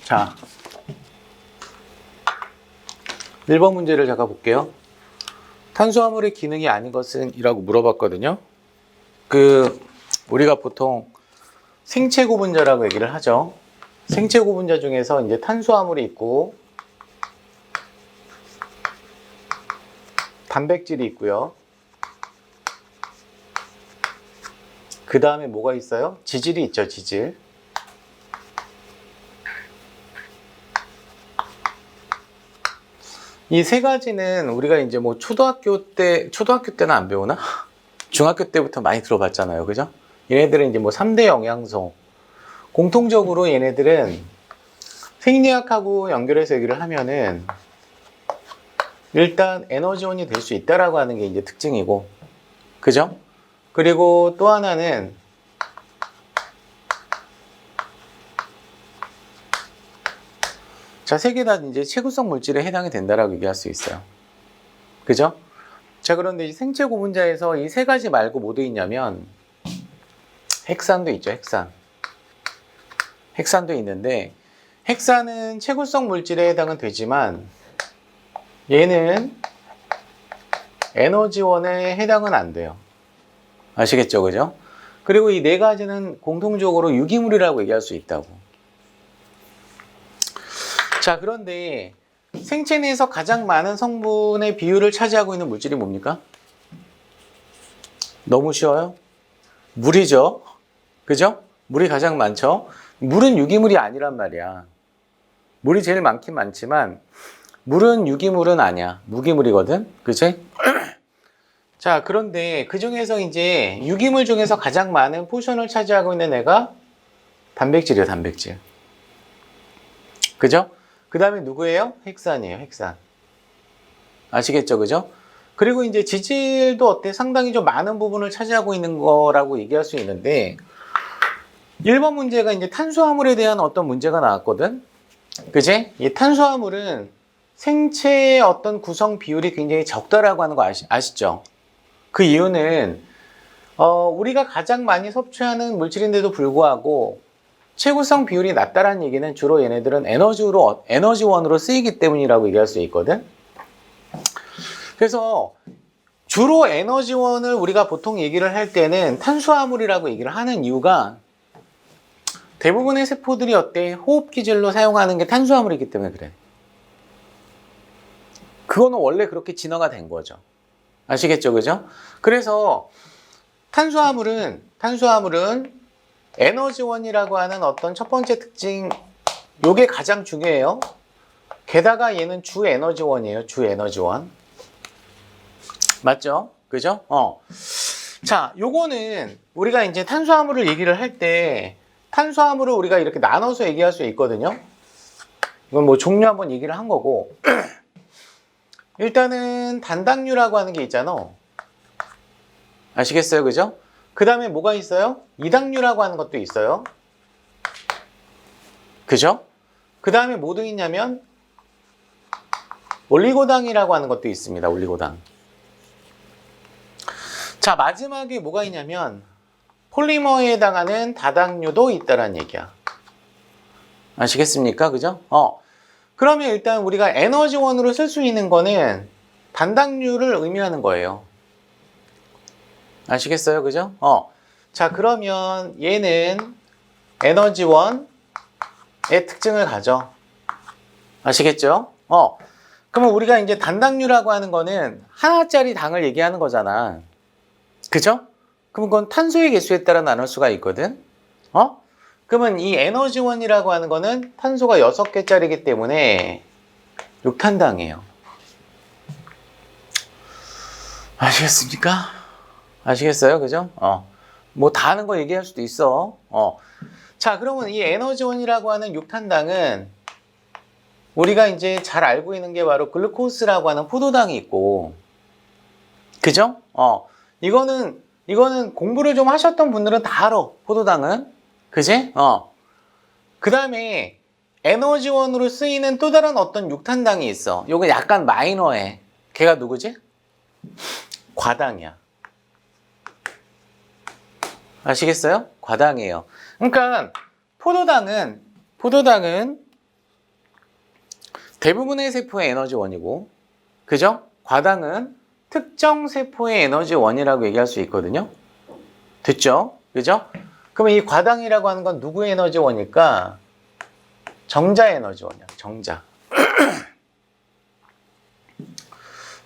자, 1번 문제를 제가 볼게요. 탄수화물의 기능이 아닌 것은 이라고 물어봤거든요. 우리가 보통 생체 구분자라고 얘기를 하죠. 생체 구분자 중에서 이제 탄수화물이 있고 단백질이 있고요. 그 다음에 뭐가 있어요? 지질이 있죠, 지질. 이 세 가지는 우리가 이제 뭐 초등학교 때는 안 배우나? 중학교 때부터 많이 들어봤잖아요. 그죠? 얘네들은 이제 뭐 3대 영양소. 공통적으로 얘네들은 생리학하고 연결해서 얘기를 하면은 일단 에너지원이 될 수 있다라고 하는 게 이제 특징이고. 그죠? 그리고 또 하나는 자, 세 개 다 이제 채구성 물질에 해당이 된다라고 얘기할 수 있어요. 그죠? 자, 그런데 이 생체 구분자에서 이 세 가지 말고 뭐 돼 있냐면 핵산도 있죠, 핵산. 핵산도 있는데 핵산은 채구성 물질에 해당은 되지만 얘는 에너지원에 해당은 안 돼요. 아시겠죠, 그죠? 그리고 이 네 가지는 공통적으로 유기물이라고 얘기할 수 있다고. 자, 그런데 생체 내에서 가장 많은 성분의 비율을 차지하고 있는 물질이 뭡니까? 너무 쉬워요? 물이죠. 그죠? 물이 가장 많죠? 물은 유기물이 아니란 말이야. 물이 제일 많긴 많지만 물은 유기물은 아니야. 무기물이거든. 그치? 자, 그런데 그 중에서 이제 유기물 중에서 가장 많은 포션을 차지하고 있는 애가 단백질이에요, 단백질. 그죠? 그 다음에 누구예요? 핵산이에요, 핵산. 아시겠죠, 그죠? 그리고 이제 지질도 어때? 상당히 좀 많은 부분을 차지하고 있는 거라고 얘기할 수 있는데 1번 문제가 이제 탄수화물에 대한 어떤 문제가 나왔거든? 그지? 이 탄수화물은 생체의 어떤 구성 비율이 굉장히 적다라고 하는 거 아시죠? 그 이유는 우리가 가장 많이 섭취하는 물질인데도 불구하고 채구성 비율이 낮다라는 얘기는 주로 얘네들은 에너지원으로 쓰이기 때문이라고 얘기할 수 있거든. 그래서 주로 에너지원을 우리가 보통 얘기를 할 때는 탄수화물이라고 얘기를 하는 이유가 대부분의 세포들이 어때? 호흡기질로 사용하는 게 탄수화물이기 때문에 그래. 그거는 원래 그렇게 진화가 된 거죠. 아시겠죠, 그죠? 그래서 탄수화물은 에너지원이라고 하는 어떤 첫 번째 특징, 요게 가장 중요해요. 게다가 얘는 주 에너지원이에요. 주 에너지원. 맞죠? 그죠? 자, 요거는 우리가 이제 탄수화물을 얘기를 할 때 탄수화물을 우리가 이렇게 나눠서 얘기할 수 있거든요. 이건 뭐 종류 한번 얘기를 한 거고 일단은 단당류라고 하는 게 있잖아. 아시겠어요? 그죠? 그 다음에 뭐가 있어요? 이당류라고 하는 것도 있어요. 그죠? 그 다음에 뭐 도 있냐면 올리고당이라고 하는 것도 있습니다. 올리고당. 자, 마지막에 뭐가 있냐면 폴리머에 해당하는 다당류도 있다라는 얘기야. 아시겠습니까? 그죠? 그러면 일단 우리가 에너지원으로 쓸 수 있는 거는 단당류를 의미하는 거예요. 아시겠어요? 그죠? 자, 그러면 얘는 에너지원의 특징을 가져. 아시겠죠? 그러면 우리가 이제 단당류라고 하는 거는 하나짜리 당을 얘기하는 거잖아. 그죠? 그럼 그건 탄소의 개수에 따라 나눌 수가 있거든? 그러면 이 에너지원이라고 하는 거는 탄소가 6개짜리이기 때문에 6탄당이에요. 아시겠습니까? 아시겠어요? 그죠? 뭐 다 아는 거 얘기할 수도 있어. 자, 그러면 이 에너지원이라고 하는 6탄당은 우리가 이제 잘 알고 있는 게 바로 글루코스라고 하는 포도당이 있고, 그죠? 이거는 공부를 좀 하셨던 분들은 다 알아. 포도당은. 그지? 그 다음에 에너지원으로 쓰이는 또 다른 어떤 6탄당이 있어. 요거 약간 마이너해. 걔가 누구지? 과당이야. 포도당은 포도당은 대부분의 세포의 에너지원이고, 그죠? 과당은 특정 세포의 에너지원이라고 얘기할 수 있거든요. 됐죠? 그죠? 그러면 이 과당이라고 하는 건 누구의 에너지원일까? 정자 에너지원이야. 정자.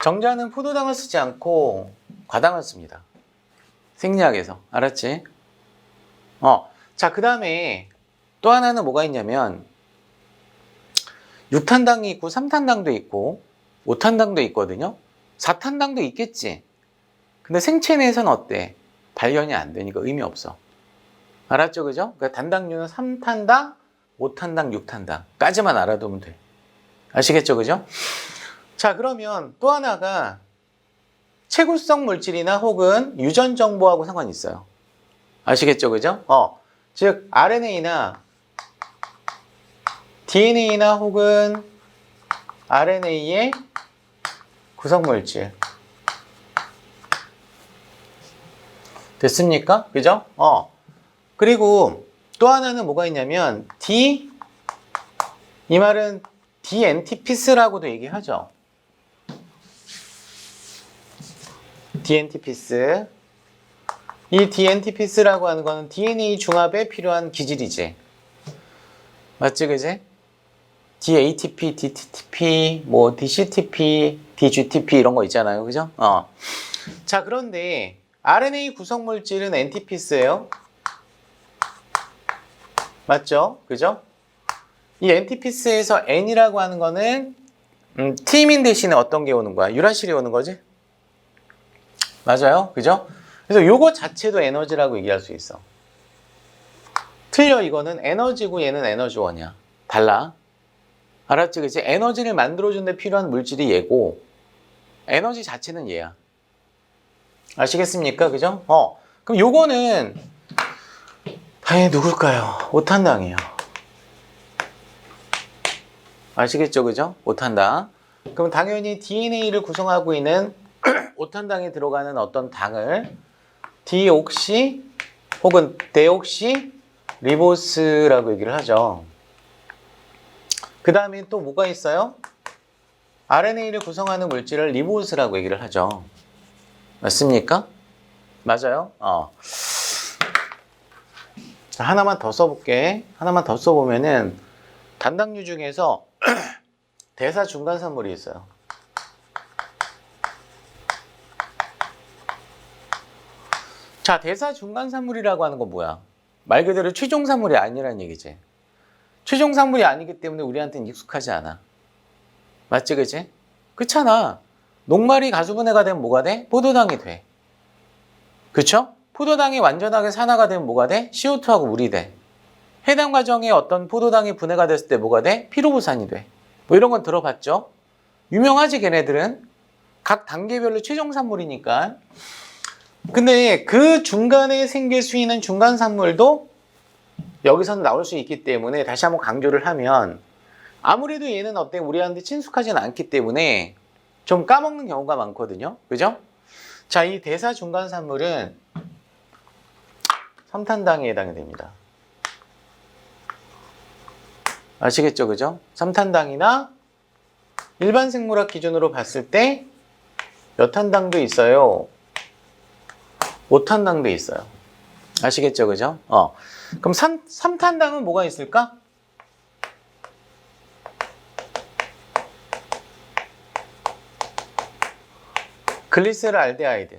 정자는 포도당을 쓰지 않고 과당을 씁니다. 생리학에서. 알았지? 자, 그 다음에 또 하나는 뭐가 있냐면 6탄당이 있고 3탄당도 있고 5탄당도 있거든요. 4탄당도 있겠지. 근데 생체 내에서는 어때? 발견이 안 되니까 의미 없어. 알았죠? 그죠? 그러니까 단당류는 3탄당, 5탄당, 6탄당까지만 알아두면 돼. 아시겠죠? 그죠? 자, 그러면 또 하나가 체구성 물질이나 혹은 유전 정보하고 상관이 있어요. 아시겠죠? 그죠? 즉 RNA나 DNA나 혹은 RNA의 구성 물질. 됐습니까? 그죠? 그리고 또 하나는 뭐가 있냐면 이 말은 DNTP스라고도 얘기하죠. DNTP스. 이 DNTP스라고 하는 거는 DNA 중합에 필요한 기질이지. 맞지, 그지? DATP, DTTP, 뭐 DCTP, DGTP 이런 거 있잖아요, 그죠? 자, 그런데 RNA 구성 물질은 NTP스예요. 맞죠? 그죠? 이 NTP스에서 N이라고 하는 거는 티민 대신에 어떤 게 오는 거야? 유라실이 오는 거지? 맞아요? 그죠? 그래서 요거 자체도 에너지라고 얘기할 수 있어. 틀려. 이거는 에너지고 얘는 에너지원이야. 달라. 알았지? 그치? 에너지를 만들어주는 데 필요한 물질이 얘고 에너지 자체는 얘야. 아시겠습니까? 그죠? 그럼 요거는 당연히 누굴까요? 5탄당이에요. 아시겠죠? 그죠? 5탄당. 그럼 당연히 DNA를 구성하고 있는 5탄당에 들어가는 어떤 당을 디옥시 혹은 데옥시 리보스라고 얘기를 하죠. 그 다음에 또 뭐가 있어요? RNA를 구성하는 물질을 리보스라고 얘기를 하죠. 맞습니까? 맞아요? 자, 하나만 더 써볼게. 하나만 더 써보면은 단당류 중에서 대사 중간산물이 있어요. 자, 대사 중간산물이라고 하는 건 뭐야? 말 그대로 최종산물이 아니라는 얘기지. 최종산물이 아니기 때문에 우리한테는 익숙하지 않아. 맞지, 그치? 그렇잖아. 녹말이 가수분해가 되면 뭐가 돼? 포도당이 돼. 그쵸? 포도당이 완전하게 산화가 되면 뭐가 돼? CO2하고 물이 돼. 해당 과정에 어떤 포도당이 분해가 됐을 때 뭐가 돼? 피로부산이 돼. 뭐 이런 건 들어봤죠? 유명하지, 걔네들은? 각 단계별로 최종산물이니까. 근데 그 중간에 생길 수 있는 중간산물도 여기서는 나올 수 있기 때문에 다시 한번 강조를 하면 아무래도 얘는 어때? 우리한테 친숙하진 않기 때문에 좀 까먹는 경우가 많거든요. 그죠? 자, 이 대사 중간산물은 3탄당에 해당이 됩니다. 아시겠죠? 그죠? 3탄당이나 일반 생물학 기준으로 봤을 때 몇 탄당도 있어요? 5탄당도 있어요. 아시겠죠? 그죠? 그럼 3탄당은 뭐가 있을까? 글리세롤알데하이드.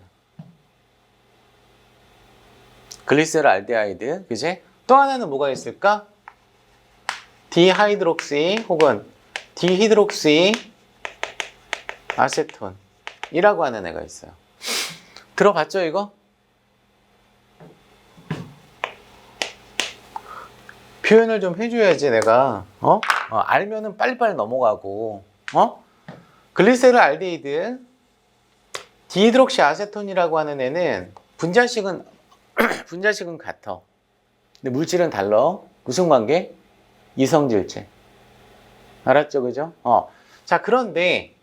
글리세롤알데하이드. 그지? 또 하나는 뭐가 있을까? 디하이드록시 혹은 디히드록시 아세톤이라고 하는 애가 있어요. 들어봤죠, 이거? 표현을 좀 해줘야지, 내가. 알면은 빨리빨리 넘어가고. 글리세롤알데히드, 디히드록시 아세톤이라고 하는 애는 분자식은 같아. 근데 물질은 달라. 무슨 관계? 이성질체. 알았죠, 그죠? 자, 그런데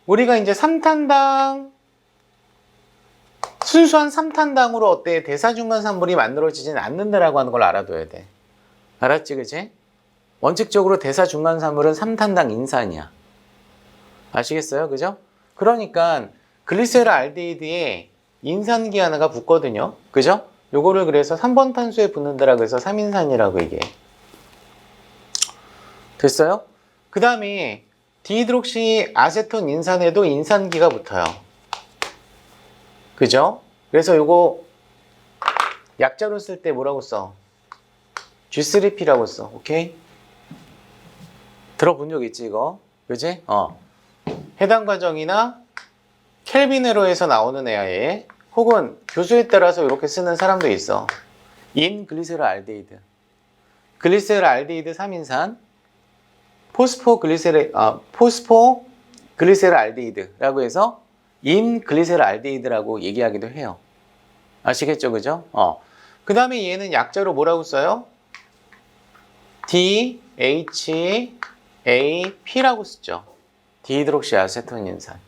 우리가 이제 3탄당, 순수한 3탄당으로 어때? 대사중간산물이 만들어지진 않는다라고 하는 걸 알아둬야 돼. 알았지, 그지? 원칙적으로 대사 중간산물은 3탄당 인산이야. 아시겠어요? 그죠? 그러니까 글리세롤 알데히드에 인산기 하나가 붙거든요. 그죠? 요거를 그래서 3번 탄수에 붙는다라고 해서 3인산이라고 얘기해. 됐어요? 그 다음에 디히드록시 아세톤 인산에도 인산기가 붙어요. 그죠? 그래서 요거 약자로 쓸 때 뭐라고 써? G3P라고 써. 오케이? 들어본 적 있지 이거? 그지? 해당 과정이나 켈빈에로에서 나오는 애에 혹은 교수에 따라서 이렇게 쓰는 사람도 있어. 인 글리세롤 알데히드. 글리세롤 알데히드 3인산 포스포 글리세롤 알데히드라고 해서 인 글리세롤 알데히드라고 얘기하기도 해요. 아시겠죠? 그죠? 그 다음에 얘는 약자로 뭐라고 써요? DHAP라고 쓰죠. 디히드록시 아세톤 인산.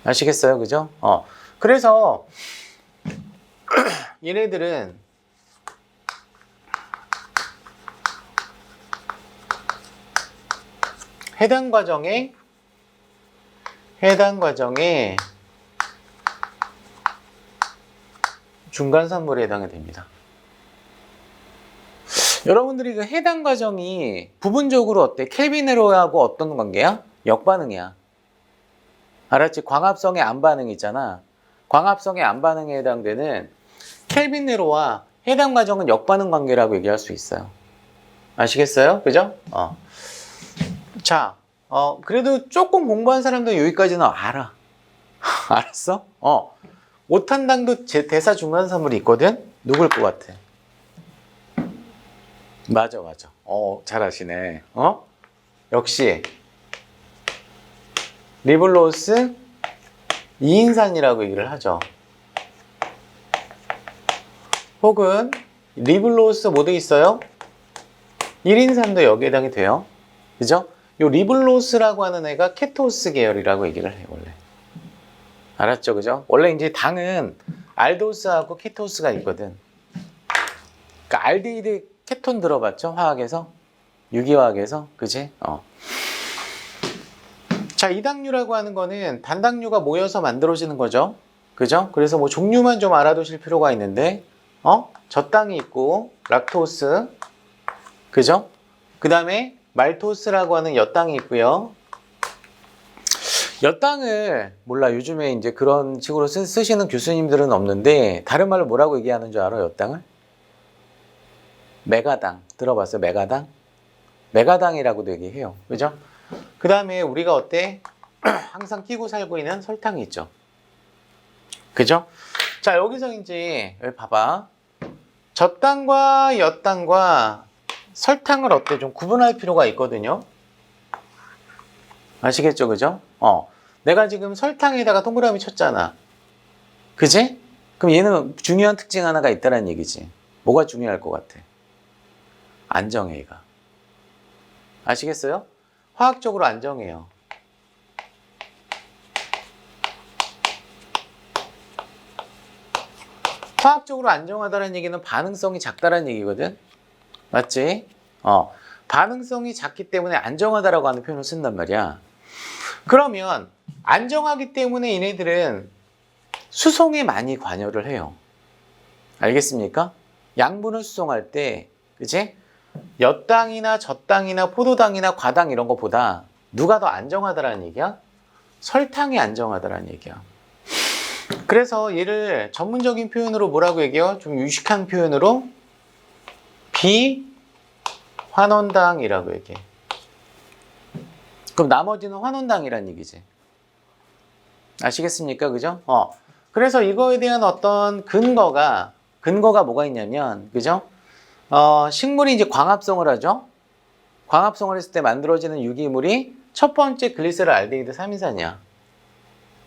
아시겠어요? 그죠? 그래서 얘네들은 해당 과정에 중간산물에 해당이 됩니다. 여러분들이 그 해당 과정이 부분적으로 어때? 켈빈에로하고 어떤 관계야? 역반응이야. 알았지? 광합성의 안반응이 있잖아. 광합성의 안반응에 해당되는 켈빈에로와 해당 과정은 역반응 관계라고 얘기할 수 있어요. 아시겠어요? 그죠? 자, 그래도 조금 공부한 사람도 여기까지는 알아. 알았어? 5탄당도 대사 중간산물이 있거든? 누굴 것 같아? 맞아. 잘 아시네. 역시 리블로스 2인산이라고 얘기를 하죠. 혹은 리블로스 뭐 돼 있어요? 1인산도 여기에 해당이 돼요. 그죠? 요 리블로스라고 하는 애가 케토스 계열이라고 얘기를 해요, 원래. 알았죠? 그죠? 원래 이제 당은 알도스하고 케토스가 있거든. 그러니까 알데히드 케톤 들어봤죠? 화학에서? 유기화학에서? 그지? 자, 이당류라고 하는 거는 단당류가 모여서 만들어지는 거죠. 그죠? 그래서 뭐 종류만 좀 알아두실 필요가 있는데, 젖당이 있고, 락토스. 그죠? 그 다음에 말토스라고 하는 엿당이 있고요. 엿당을 몰라. 요즘에 이제 그런 식으로 쓰시는 교수님들은 없는데, 다른 말로 뭐라고 얘기하는 줄 알아? 엿당을? 메가당. 들어봤어요? 메가당? 메가당이라고도 얘기해요. 그죠? 그 다음에 우리가 어때? 항상 끼고 살고 있는 설탕이 있죠. 그죠? 자, 여기서 이제 여기 봐봐. 젖당과 엿당과 설탕을 어때? 좀 구분할 필요가 있거든요. 아시겠죠? 그죠? 내가 지금 설탕에다가 동그라미 쳤잖아. 그지? 그럼 얘는 중요한 특징 하나가 있다는 얘기지. 뭐가 중요할 것 같아? 안정해, 얘가. 아시겠어요? 화학적으로 안정해요. 화학적으로 안정하다는 얘기는 반응성이 작다는 얘기거든. 맞지? 반응성이 작기 때문에 안정하다라고 하는 표현을 쓴단 말이야. 그러면 안정하기 때문에 얘네들은 수송에 많이 관여를 해요. 알겠습니까? 양분을 수송할 때, 그치? 엿당이나 젖당이나 포도당이나 과당 이런 것보다 누가 더 안정하다라는 얘기야? 설탕이 안정하다라는 얘기야. 그래서 얘를 전문적인 표현으로 뭐라고 얘기해요? 좀 유식한 표현으로 비환원당이라고 얘기해. 그럼 나머지는 환원당이란 얘기지. 아시겠습니까? 그죠? 그래서 이거에 대한 어떤 근거가 뭐가 있냐면, 그죠? 식물이 이제 광합성을 하죠? 광합성을 했을 때 만들어지는 유기물이 첫 번째 글리세롤 알데히드 3인산이야.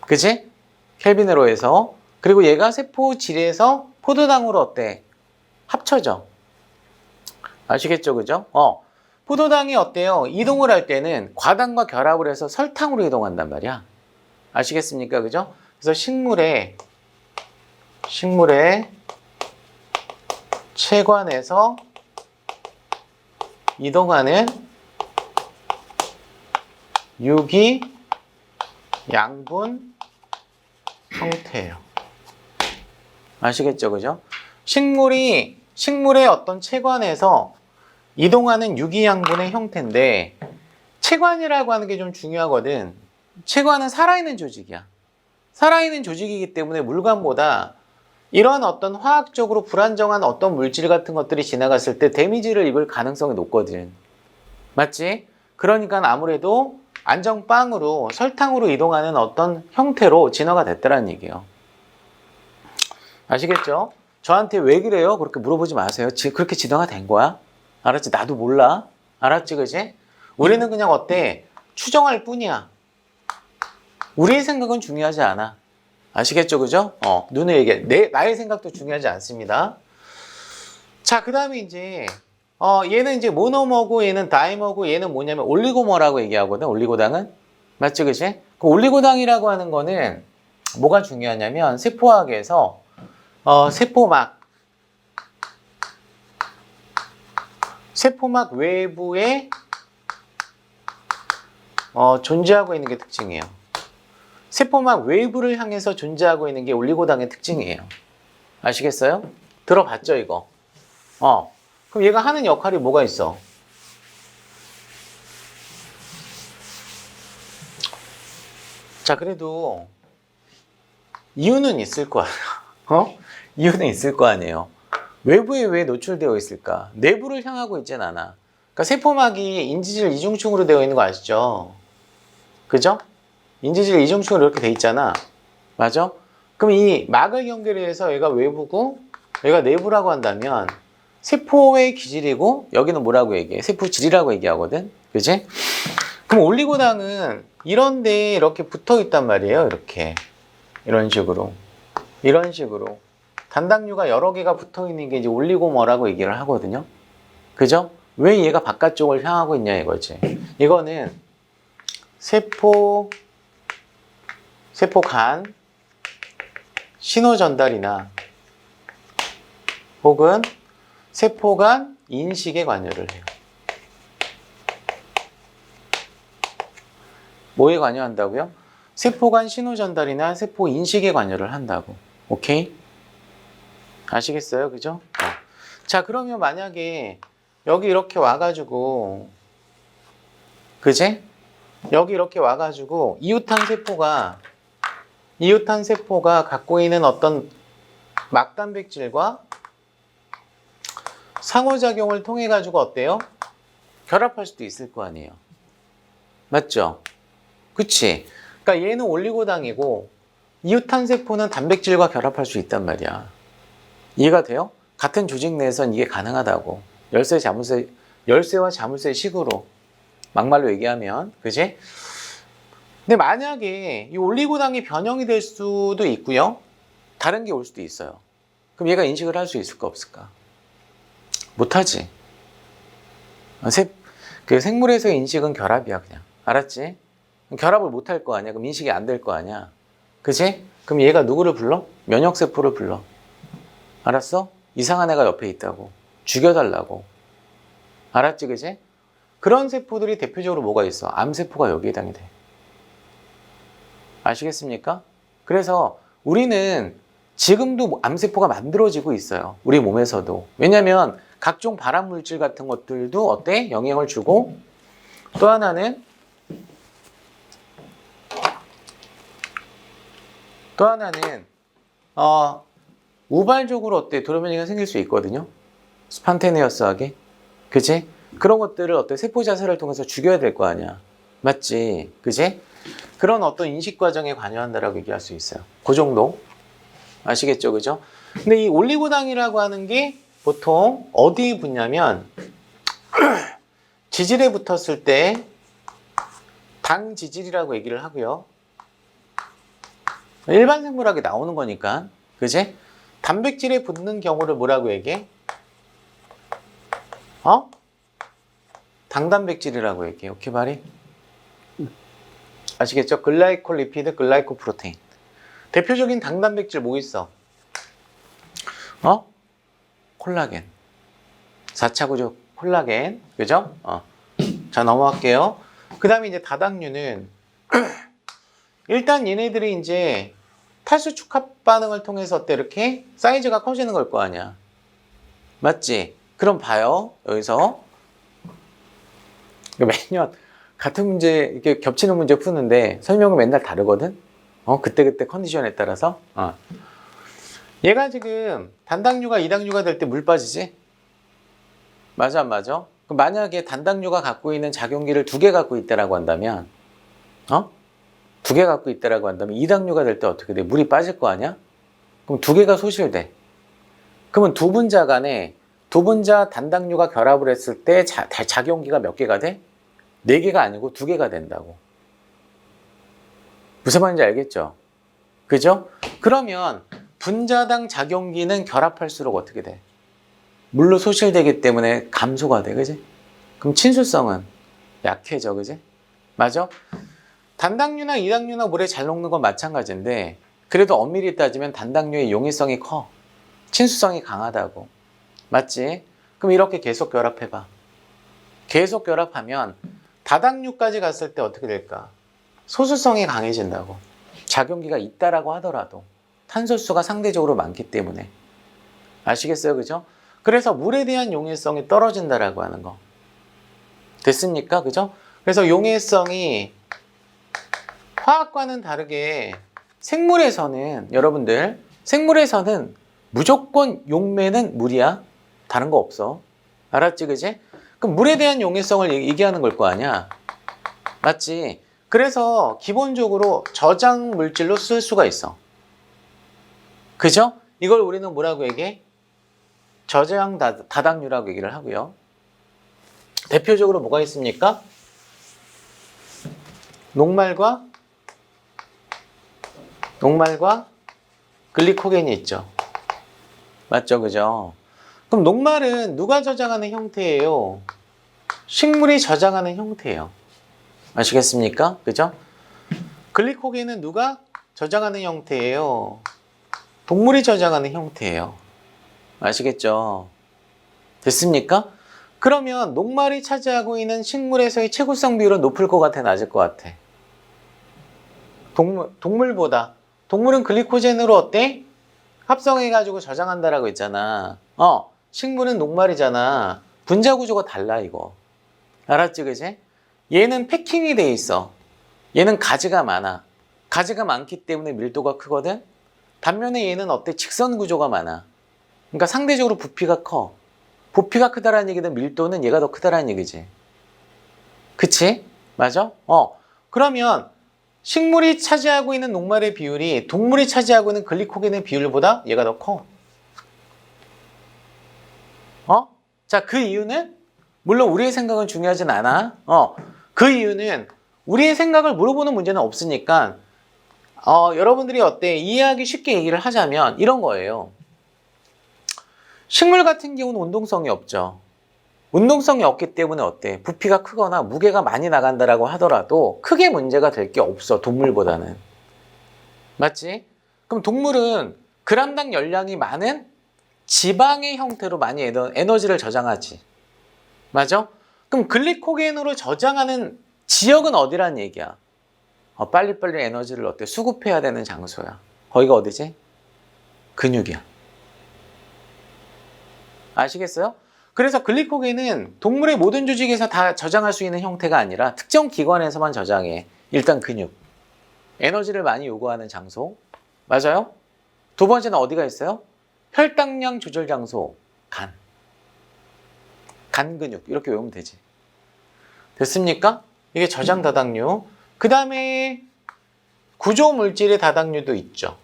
그치? 켈빈에로에서. 그리고 얘가 세포질에서 포도당으로 어때? 합쳐져. 아시겠죠? 그죠? 포도당이 어때요? 이동을 할 때는 과당과 결합을 해서 설탕으로 이동한단 말이야. 아시겠습니까? 그죠? 그래서 식물의 체관에서 이동하는 유기 양분 형태예요. 아시겠죠? 그죠? 식물의 어떤 체관에서 이동하는 유기양분의 형태인데, 체관이라고 하는 게 좀 중요하거든. 체관은 살아있는 조직이야. 살아있는 조직이기 때문에 물관보다 이런 어떤 화학적으로 불안정한 어떤 물질 같은 것들이 지나갔을 때 데미지를 입을 가능성이 높거든. 맞지? 그러니까 아무래도 안정빵으로 설탕으로 이동하는 어떤 형태로 진화가 됐다는 얘기예요. 아시겠죠? 저한테 왜 그래요? 그렇게 물어보지 마세요. 그렇게 진화가 된 거야? 알았지? 나도 몰라. 알았지? 그지? 우리는 그냥 어때? 추정할 뿐이야. 우리의 생각은 중요하지 않아. 아시겠죠? 그죠? 눈에 얘기해. 나의 생각도 중요하지 않습니다. 자, 그 다음에 이제, 얘는 이제 모노머고, 얘는 다이머고, 얘는 뭐냐면 올리고머라고 얘기하거든, 올리고당은. 맞지? 그지? 그 올리고당이라고 하는 거는 뭐가 중요하냐면, 세포학에서, 세포막 외부에, 존재하고 있는 게 특징이에요. 세포막 외부를 향해서 존재하고 있는 게 올리고당의 특징이에요. 아시겠어요? 들어봤죠, 이거? 그럼 얘가 하는 역할이 뭐가 있어? 자, 그래도 이유는 있을 거야. 이유는 있을 거 아니에요. 외부에 왜 노출되어 있을까? 내부를 향하고 있진 않아. 그러니까 세포막이 인지질 이중층으로 되어 있는 거 아시죠? 그죠? 인지질 이중층으로 이렇게 돼 있잖아. 맞아? 그럼 이 막을 연결해서 얘가 외부고 얘가 내부라고 한다면 세포의 기질이고 여기는 뭐라고 얘기해? 세포질이라고 얘기하거든. 그지? 그럼 올리고당은 이런데 이렇게 붙어 있단 말이에요. 이렇게. 이런 식으로. 단당류가 여러 개가 붙어 있는 게 이제 올리고머라고 얘기를 하거든요. 그죠? 왜 얘가 바깥쪽을 향하고 있냐 이거지. 이거는 세포간 신호 전달이나 혹은 세포간 인식에 관여를 해요. 뭐에 관여한다고요? 세포간 신호 전달이나 세포 인식에 관여를 한다고. 오케이? 아시겠어요? 그죠? 자, 그러면 만약에 여기 이렇게 와가지고, 그지? 여기 이렇게 와가지고 이웃한 세포가 갖고 있는 어떤 막단백질과 상호작용을 통해 가지고 어때요? 결합할 수도 있을 거 아니에요. 맞죠? 그치? 그러니까 얘는 올리고당이고 이웃한 세포는 단백질과 결합할 수 있단 말이야. 이해가 돼요? 같은 조직 내에선 이게 가능하다고. 열쇠와 자물쇠 식으로 막말로 얘기하면, 그지? 근데 만약에 이 올리고당이 변형이 될 수도 있고요. 다른 게 올 수도 있어요. 그럼 얘가 인식을 할 수 있을까 없을까? 못하지. 그 생물에서의 인식은 결합이야 그냥. 알았지? 결합을 못할 거 아니야. 그럼 인식이 안 될 거 아니야. 그지? 그럼 얘가 누구를 불러? 면역세포를 불러. 알았어? 이상한 애가 옆에 있다고. 죽여달라고. 알았지? 그지? 그런 세포들이 대표적으로 뭐가 있어? 암세포가 여기에 해당이 돼. 아시겠습니까? 그래서 우리는 지금도 암세포가 만들어지고 있어요. 우리 몸에서도. 왜냐면 각종 발암물질 같은 것들도 어때? 영향을 주고, 또 하나는 우발적으로 어때? 돌연변이가 생길 수 있거든요. 스판테니어스하게. 그치? 그런 것들을 어때? 세포 자살을 통해서 죽여야 될 거 아니야. 맞지? 그치? 그런 어떤 인식 과정에 관여한다라고 얘기할 수 있어요. 그 정도. 아시겠죠? 그죠? 근데 이 올리고당이라고 하는 게 보통 어디에 붙냐면 지질에 붙었을 때 당 지질이라고 얘기를 하고요. 일반 생물학에 나오는 거니까. 그지? 단백질에 붙는 경우를 뭐라고 얘기해? 당단백질이라고 얘기해. 오케이, 말이? 아시겠죠? 글라이콜리피드, 글라이코프로테인. 대표적인 당단백질 뭐 있어? 콜라겐. 4차 구조 콜라겐. 그죠? 자, 넘어갈게요. 그 다음에 이제 다당류는 일단 얘네들이 이제 탈수 축합 반응을 통해서 어때? 이렇게 사이즈가 커지는 걸 거 아니야. 맞지? 그럼 봐요. 여기서 매년 같은 문제 이렇게 겹치는 문제 푸는데 설명은 맨날 다르거든. 그때그때 컨디션에 따라서. 얘가 지금 단당류가 이당류가 될 때 물 빠지지? 맞아 안 맞아? 그럼 만약에 단당류가 갖고 있는 작용기를 2개 갖고 있다라고 한다면 2개 갖고 있다라고 한다면 이당류가 될 때 어떻게 돼? 물이 빠질 거 아니야? 그럼 2개가 소실돼. 그러면 두 분자 간에 두 분자 단당류가 결합을 했을 때 작용기가 몇 개가 돼? 4개가 아니고 2개가 된다고. 무슨 말인지 알겠죠? 그죠? 그러면 분자당 작용기는 결합할수록 어떻게 돼? 물로 소실되기 때문에 감소가 돼. 그지? 그럼 친수성은 약해져. 그지? 맞아? 단당류나 이당류나 물에 잘 녹는 건 마찬가지인데 그래도 엄밀히 따지면 단당류의 용이성이 커. 친수성이 강하다고. 맞지? 그럼 이렇게 계속 결합해봐. 계속 결합하면 다당류까지 갔을 때 어떻게 될까? 소수성이 강해진다고. 작용기가 있다라고 하더라도 탄소수가 상대적으로 많기 때문에. 아시겠어요? 그죠? 그래서 물에 대한 용해성이 떨어진다라고 하는 거. 됐습니까? 그죠? 그래서 용해성이 화학과는 다르게 생물에서는 여러분들 생물에서는 무조건 용매는 물이야. 다른 거 없어. 알았지? 그지? 그럼 물에 대한 용해성을 얘기하는 걸 거 아니야. 맞지? 그래서 기본적으로 저장 물질로 쓸 수가 있어. 그죠? 이걸 우리는 뭐라고 얘기해? 저장 다당류라고 얘기를 하고요. 대표적으로 뭐가 있습니까? 녹말과 글리코겐이 있죠. 맞죠? 그죠? 그럼 녹말은 누가 저장하는 형태예요? 식물이 저장하는 형태예요. 아시겠습니까? 그죠? 글리코겐은 누가 저장하는 형태예요? 동물이 저장하는 형태예요. 아시겠죠? 됐습니까? 그러면 녹말이 차지하고 있는 식물에서의 체구성 비율은 높을 것 같아, 낮을 것 같아? 동물보다. 동물은 글리코젠으로 어때? 합성해가지고 저장한다라고 했잖아. 식물은 녹말이잖아. 분자 구조가 달라, 이거. 알았지, 그지? 얘는 패킹이 돼 있어. 얘는 가지가 많아. 가지가 많기 때문에 밀도가 크거든? 반면에 얘는 어때? 직선 구조가 많아. 그러니까 상대적으로 부피가 커. 부피가 크다라는 얘기는 밀도는 얘가 더 크다라는 얘기지. 그치? 맞아? 그러면 식물이 차지하고 있는 녹말의 비율이 동물이 차지하고 있는 글리코겐의 비율보다 얘가 더 커. 자, 그 이유는 물론 우리의 생각은 중요하진 않아. 그 이유는 우리의 생각을 물어보는 문제는 없으니까 여러분들이 어때? 이해하기 쉽게 얘기를 하자면 이런 거예요. 식물 같은 경우는 운동성이 없죠. 운동성이 없기 때문에 어때? 부피가 크거나 무게가 많이 나간다라고 하더라도 크게 문제가 될 게 없어, 동물보다는. 맞지? 그럼 동물은 그람당 열량이 많은 지방의 형태로 많이 에너지를 저장하지. 맞아? 그럼 글리코겐으로 저장하는 지역은 어디란 얘기야? 빨리빨리 에너지를 어때? 수급해야 되는 장소야. 거기가 어디지? 근육이야. 아시겠어요? 그래서 글리코겐은 동물의 모든 조직에서 다 저장할 수 있는 형태가 아니라 특정 기관에서만 저장해. 일단 근육. 에너지를 많이 요구하는 장소. 맞아요? 두 번째는 어디가 있어요? 혈당량 조절 장소. 간. 간 근육. 이렇게 외우면 되지. 됐습니까? 이게 저장 다당류. 그 다음에 구조 물질의 다당류도 있죠.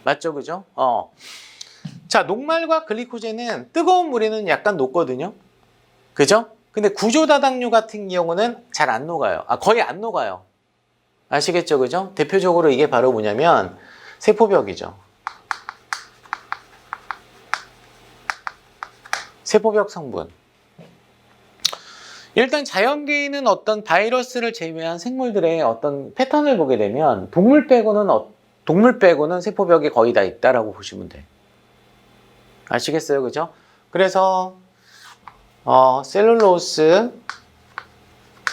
맞죠? 그죠? 자, 녹말과 글리코젠은 뜨거운 물에는 약간 녹거든요. 그죠? 근데 구조 다당류 같은 경우는 잘 안 녹아요. 거의 안 녹아요. 아시겠죠? 그죠? 대표적으로 이게 바로 뭐냐면 세포벽이죠. 세포벽 성분. 일단 자연계에는 어떤 바이러스를 제외한 생물들의 어떤 패턴을 보게 되면 동물 빼고는 세포벽이 거의 다 있다라고 보시면 돼. 아시겠어요? 그죠? 그래서 셀룰로스,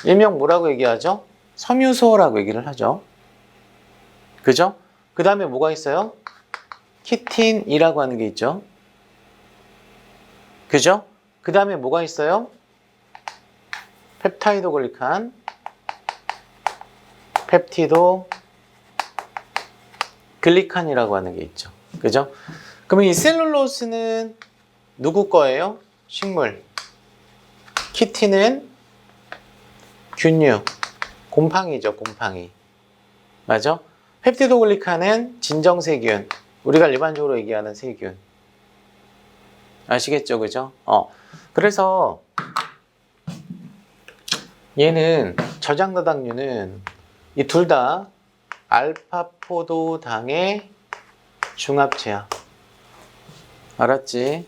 일명 뭐라고 얘기하죠? 섬유소라고 얘기를 하죠. 그죠? 그 다음에 뭐가 있어요? 키틴이라고 하는 게 있죠. 그죠? 그 다음에 뭐가 있어요? 펩타이도 글리칸, 펩티도 글리칸이라고 하는 게 있죠. 그죠? 그러면 이 셀룰로스는 누구 거예요? 식물. 키틴은 균류, 곰팡이죠, 곰팡이. 맞아? 펩티도 글리칸은 진정세균. 우리가 일반적으로 얘기하는 세균. 아시겠죠? 그죠? 그래서 얘는 저장다당류는 이 둘 다 알파포도당의 중합체야. 알았지?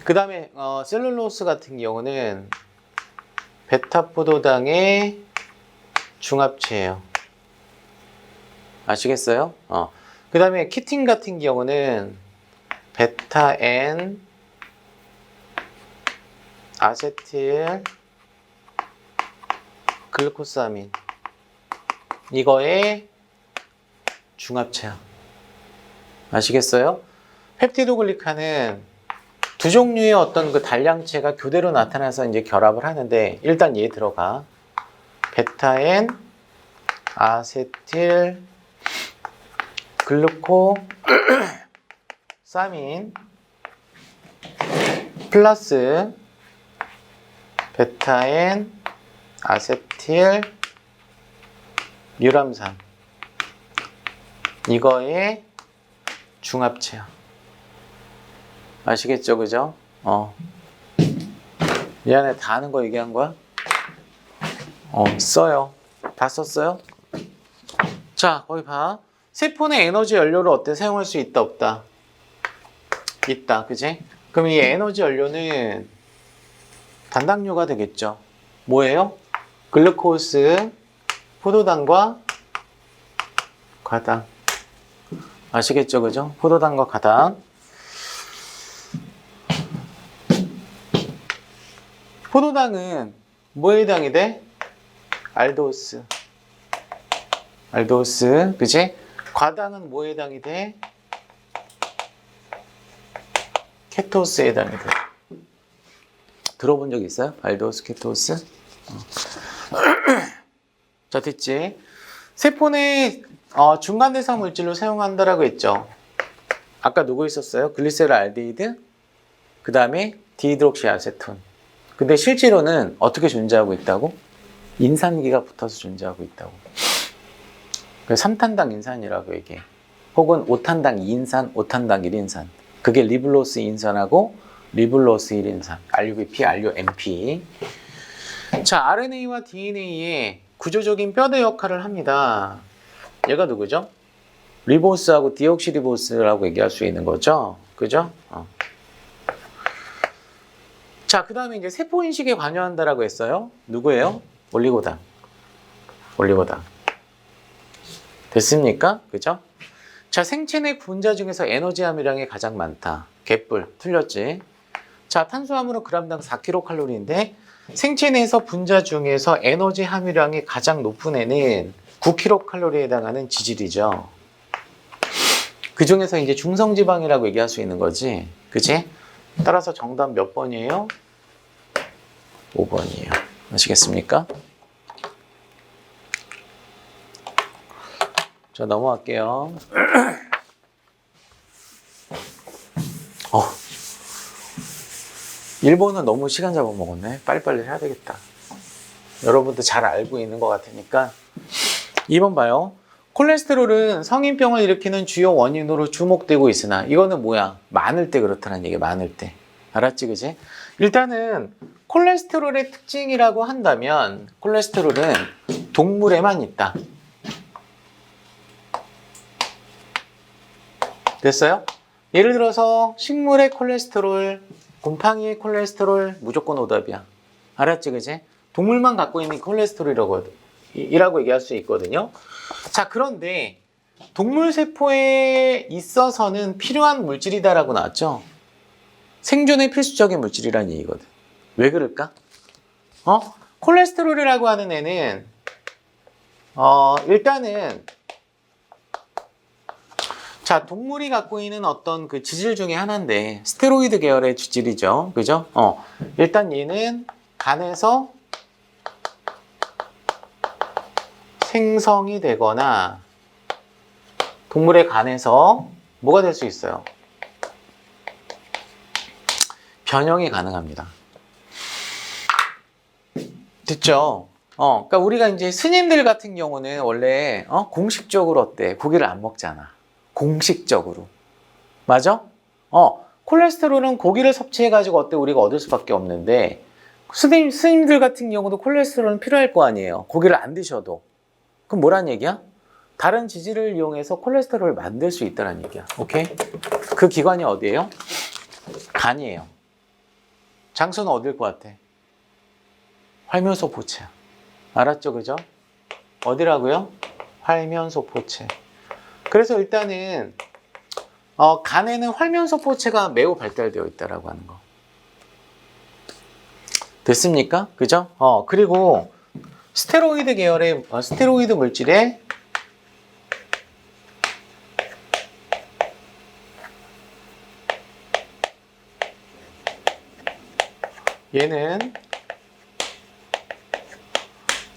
그 다음에 셀룰로스 같은 경우는 베타포도당의 중합체예요. 아시겠어요? 그 다음에 키틴 같은 경우는 베타엔 아세틸 글루코사민 이거의 중합체야. 아시겠어요? 펩티도글리칸은 두 종류의 어떤 그 단량체가 교대로 나타나서 이제 결합을 하는데 일단 얘 들어가. 베타엔 아세틸 글루코사민 플러스 베타엔 아세틸 뮤람산 이거의 중합체야. 아시겠죠? 그죠? 미안해, 다 아는 거 얘기한 거야? 써요. 다 썼어요? 자, 거기 봐. 세포의 에너지 연료를 어때? 사용할 수 있다, 없다? 있다, 그지? 그럼 이 에너지 연료는 단당류가 되겠죠. 뭐예요? 글루코스, 포도당과 과당. 아시겠죠? 그죠? 포도당과 과당. 포도당은 뭐의 당이 돼? 알도스. 알도스, 그지? 과당은 뭐의 당이 돼? 케토스의 당이 돼. 들어본 적 있어요? 알도스, 케토스? 자, 됐지? 세포내 중간 대사 물질로 사용한다라고 했죠. 아까 누구 있었어요? 글리세롤 알데히드, 그 다음에 디히드록시 아세톤. 근데 실제로는 어떻게 존재하고 있다고? 인산기가 붙어서 존재하고 있다고. 그래서 3탄당 인산이라고 얘기해. 혹은 5탄당 2인산, 5탄당 1인산. 그게 리블로스 인산하고 리블로스 1인산. RUBP, RUMP. 자, RNA와 DNA의 구조적인 뼈대 역할을 합니다. 얘가 누구죠? 리보스하고 디옥시리보스라고 얘기할 수 있는 거죠. 그죠? 자, 그 다음에 이제 세포인식에 관여한다라고 했어요. 누구예요? 올리고당. 올리고당. 됐습니까? 그죠? 자, 생체 내 분자 중에서 에너지 함유량이 가장 많다. 개뿔. 틀렸지? 자, 탄수화물은 그람당 4kcal인데 생체 내에서 분자 중에서 에너지 함유량이 가장 높은 애는 9kcal에 해당하는 지질이죠. 그 중에서 이제 중성지방이라고 얘기할 수 있는 거지. 그치? 따라서 정답 몇 번이에요? 5번이에요. 아시겠습니까? 자, 넘어갈게요. 1번은 너무 시간 잡아먹었네. 빨리빨리 해야 되겠다. 여러분도 잘 알고 있는 것 같으니까. 2번 봐요. 콜레스테롤은 성인병을 일으키는 주요 원인으로 주목되고 있으나 이거는 뭐야? 많을 때 그렇다는 얘기야. 많을 때. 알았지, 그지? 일단은 콜레스테롤의 특징이라고 한다면 콜레스테롤은 동물에만 있다. 됐어요? 예를 들어서 식물의 콜레스테롤, 곰팡이의 콜레스테롤 무조건 오답이야. 알았지, 그지? 동물만 갖고 있는 콜레스테롤이라고 얘기할 수 있거든요. 자, 그런데 동물 세포에 있어서는 필요한 물질이다라고 나왔죠. 생존에 필수적인 물질이라는 얘기거든. 왜 그럴까? 콜레스테롤이라고 하는 애는 일단은 자, 동물이 갖고 있는 어떤 그 지질 중에 하나인데 스테로이드 계열의 지질이죠. 그죠? 일단 얘는 간에서 생성이 되거나 동물의 간에서 뭐가 될 수 있어요? 변형이 가능합니다. 됐죠? 그러니까 우리가 이제 스님들 같은 경우는 원래 공식적으로 어때? 고기를 안 먹잖아. 공식적으로. 맞아? 콜레스테롤은 고기를 섭취해가지고 어때? 우리가 얻을 수밖에 없는데 스님들 같은 경우도 콜레스테롤은 필요할 거 아니에요. 고기를 안 드셔도. 그럼 뭐란 얘기야? 다른 지질을 이용해서 콜레스테롤을 만들 수 있다는 얘기야. 오케이? 그 기관이 어디예요? 간이에요. 장소는 어딜 것 같아? 활면소포체. 알았죠? 그죠? 어디라고요? 활면소포체. 그래서 일단은 간에는 활면소포체가 매우 발달되어 있다라고 하는 거. 됐습니까? 그죠? 그리고 스테로이드 계열의 스테로이드 물질에 얘는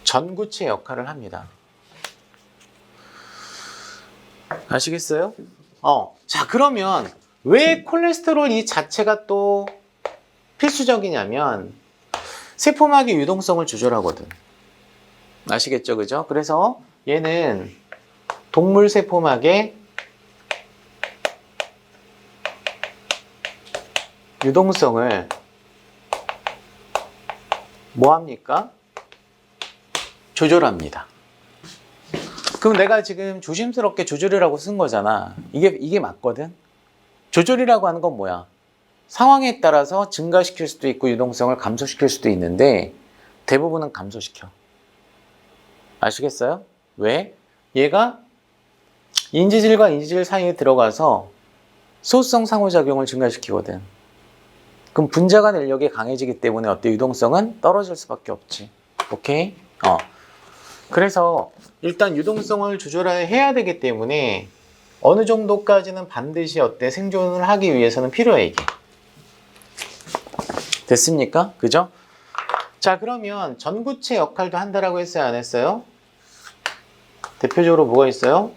전구체 역할을 합니다. 아시겠어요? 자, 그러면 왜 콜레스테롤 이 자체가 또 필수적이냐면 세포막의 유동성을 조절하거든. 아시겠죠? 그죠? 그래서 얘는 동물 세포막의 유동성을 뭐 합니까? 조절합니다. 그럼 내가 지금 조심스럽게 조절이라고 쓴 거잖아. 이게 맞거든? 조절이라고 하는 건 뭐야? 상황에 따라서 증가시킬 수도 있고 유동성을 감소시킬 수도 있는데 대부분은 감소시켜. 아시겠어요? 왜? 얘가 인지질과 인지질 사이에 들어가서 소수성 상호작용을 증가시키거든. 그럼 분자간 인력이 강해지기 때문에 어때? 유동성은 떨어질 수밖에 없지. 오케이? 그래서 일단 유동성을 조절해야 되기 때문에 어느 정도까지는 반드시 어때? 생존을 하기 위해서는 필요해, 이게. 됐습니까? 그죠? 자, 그러면 전구체 역할도 한다라고 했어요, 안 했어요? 대표적으로 뭐가 있어요?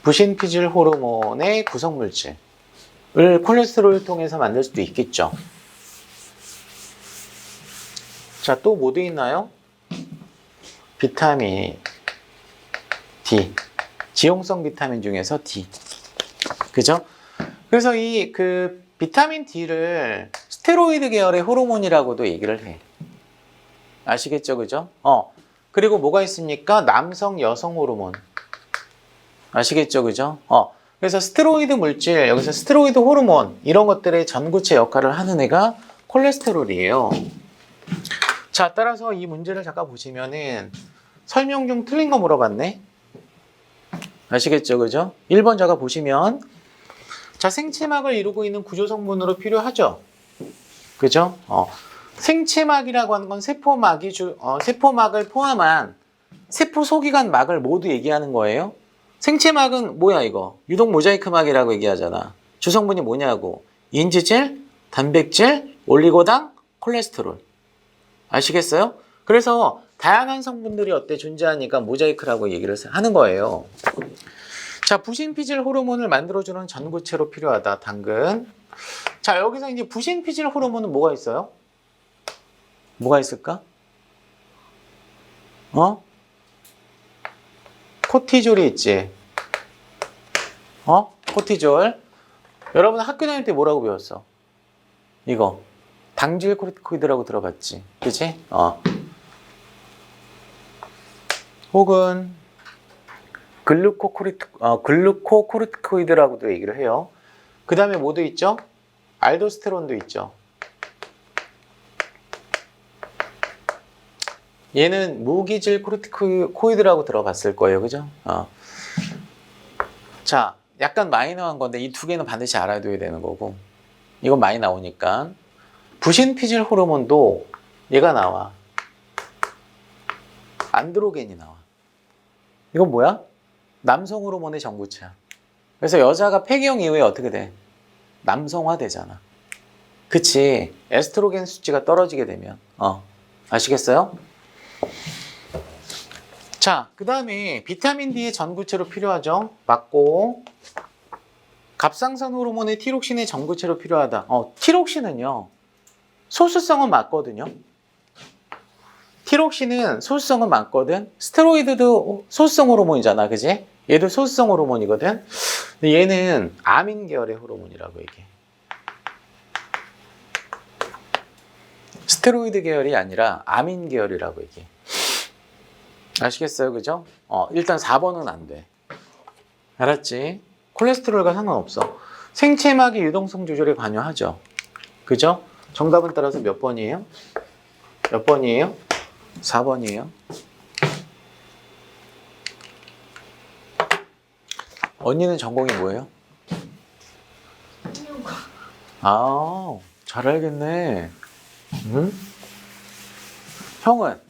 부신피질 호르몬의 구성물질을 콜레스테롤을 통해서 만들 수도 있겠죠. 자, 또 뭐 돼 있나요? 비타민 D. 지용성 비타민 중에서 D. 그죠? 그래서 이 비타민 D를 스테로이드 계열의 호르몬이라고도 얘기를 해. 아시겠죠? 그죠? 그리고 뭐가 있습니까? 남성, 여성 호르몬. 아시겠죠? 그죠? 그래서 스테로이드 물질, 여기서 스테로이드 호르몬, 이런 것들의 전구체 역할을 하는 애가 콜레스테롤이에요. 자, 따라서 이 문제를 잠깐 보시면은 설명 중 틀린 거 물어봤네? 아시겠죠? 그죠? 1번 자가 보시면 자, 생체막을 이루고 있는 구조 성분으로 필요하죠? 그죠? 생체막이라고 하는 건 세포막을 포함한 세포 소기관 막을 모두 얘기하는 거예요. 생체막은 뭐야 이거? 유독 모자이크막이라고 얘기하잖아. 주성분이 뭐냐고. 인지질, 단백질, 올리고당, 콜레스테롤. 아시겠어요? 그래서 다양한 성분들이 어때 존재하니까 모자이크라고 얘기를 하는 거예요. 자, 부신피질 호르몬을 만들어주는 전구체로 필요하다. 당근. 자, 여기서 이제 부신피질 호르몬은 뭐가 있어요? 뭐가 있을까? 코티졸이 있지. 코티졸. 여러분 학교 다닐 때 뭐라고 배웠어? 이거. 당질 코르티코이드라고 들어봤지. 그치? 혹은 글루코코르티코이드라고도 얘기를 해요. 그 다음에 뭐도 있죠? 알도스테론도 있죠. 얘는 무기질 코르티코이드라고 들어봤을 거예요. 그죠? 자, 약간 마이너한 건데 이 두 개는 반드시 알아둬야 되는 거고. 이건 많이 나오니까. 부신피질 호르몬도 얘가 나와. 안드로겐이 나와. 이건 뭐야? 남성 호르몬의 전구체야. 그래서 여자가 폐기형 이후에 어떻게 돼? 남성화 되잖아. 그치? 에스트로겐 수치가 떨어지게 되면. 아시겠어요? 자, 그 다음에 비타민 D의 전구체로 필요하죠. 맞고. 갑상선 호르몬의 티록신의 전구체로 필요하다. 티록신은요. 소수성은 맞거든요. 티록신은 소수성은 맞거든. 스테로이드도 소수성 호르몬이잖아. 그지? 얘도 소수성 호르몬이거든. 근데 얘는 아민 계열의 호르몬이라고 얘기해. 스테로이드 계열이 아니라 아민 계열이라고 얘기해. 아시겠어요? 그죠? 일단 4번은 안 돼. 알았지? 콜레스테롤과 상관없어. 생체막의 유동성 조절에 관여하죠. 그죠? 정답은 따라서 몇 번이에요? 몇 번이에요? 4번이에요. 언니는 전공이 뭐예요? 아, 잘 알겠네. 응? 형은?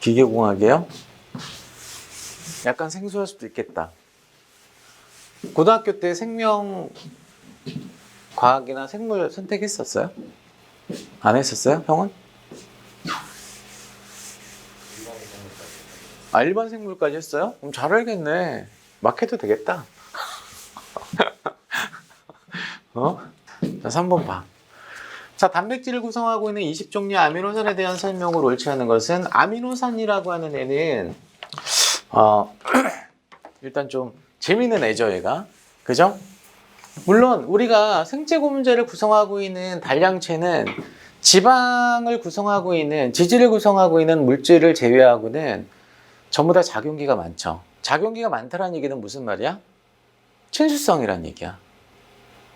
기계공학이에요? 약간 생소할 수도 있겠다. 고등학교 때 생명과학이나 생물 선택했었어요? 안 했었어요? 형은? 일반 생물까지 했어요? 그럼 잘 알겠네. 막 해도 되겠다. 자, 3번 봐. 자, 단백질을 구성하고 있는 20종류 아미노산에 대한 설명을 옳지 않은 것은 아미노산이라고 하는 애는 일단 좀 재밌는 애죠, 얘가. 그죠? 물론 우리가 생체 고문제를 구성하고 있는 단량체는 지방을 구성하고 있는, 지질을 구성하고 있는 물질을 제외하고는 전부 다 작용기가 많죠. 작용기가 많다는 얘기는 무슨 말이야? 친수성이란 얘기야.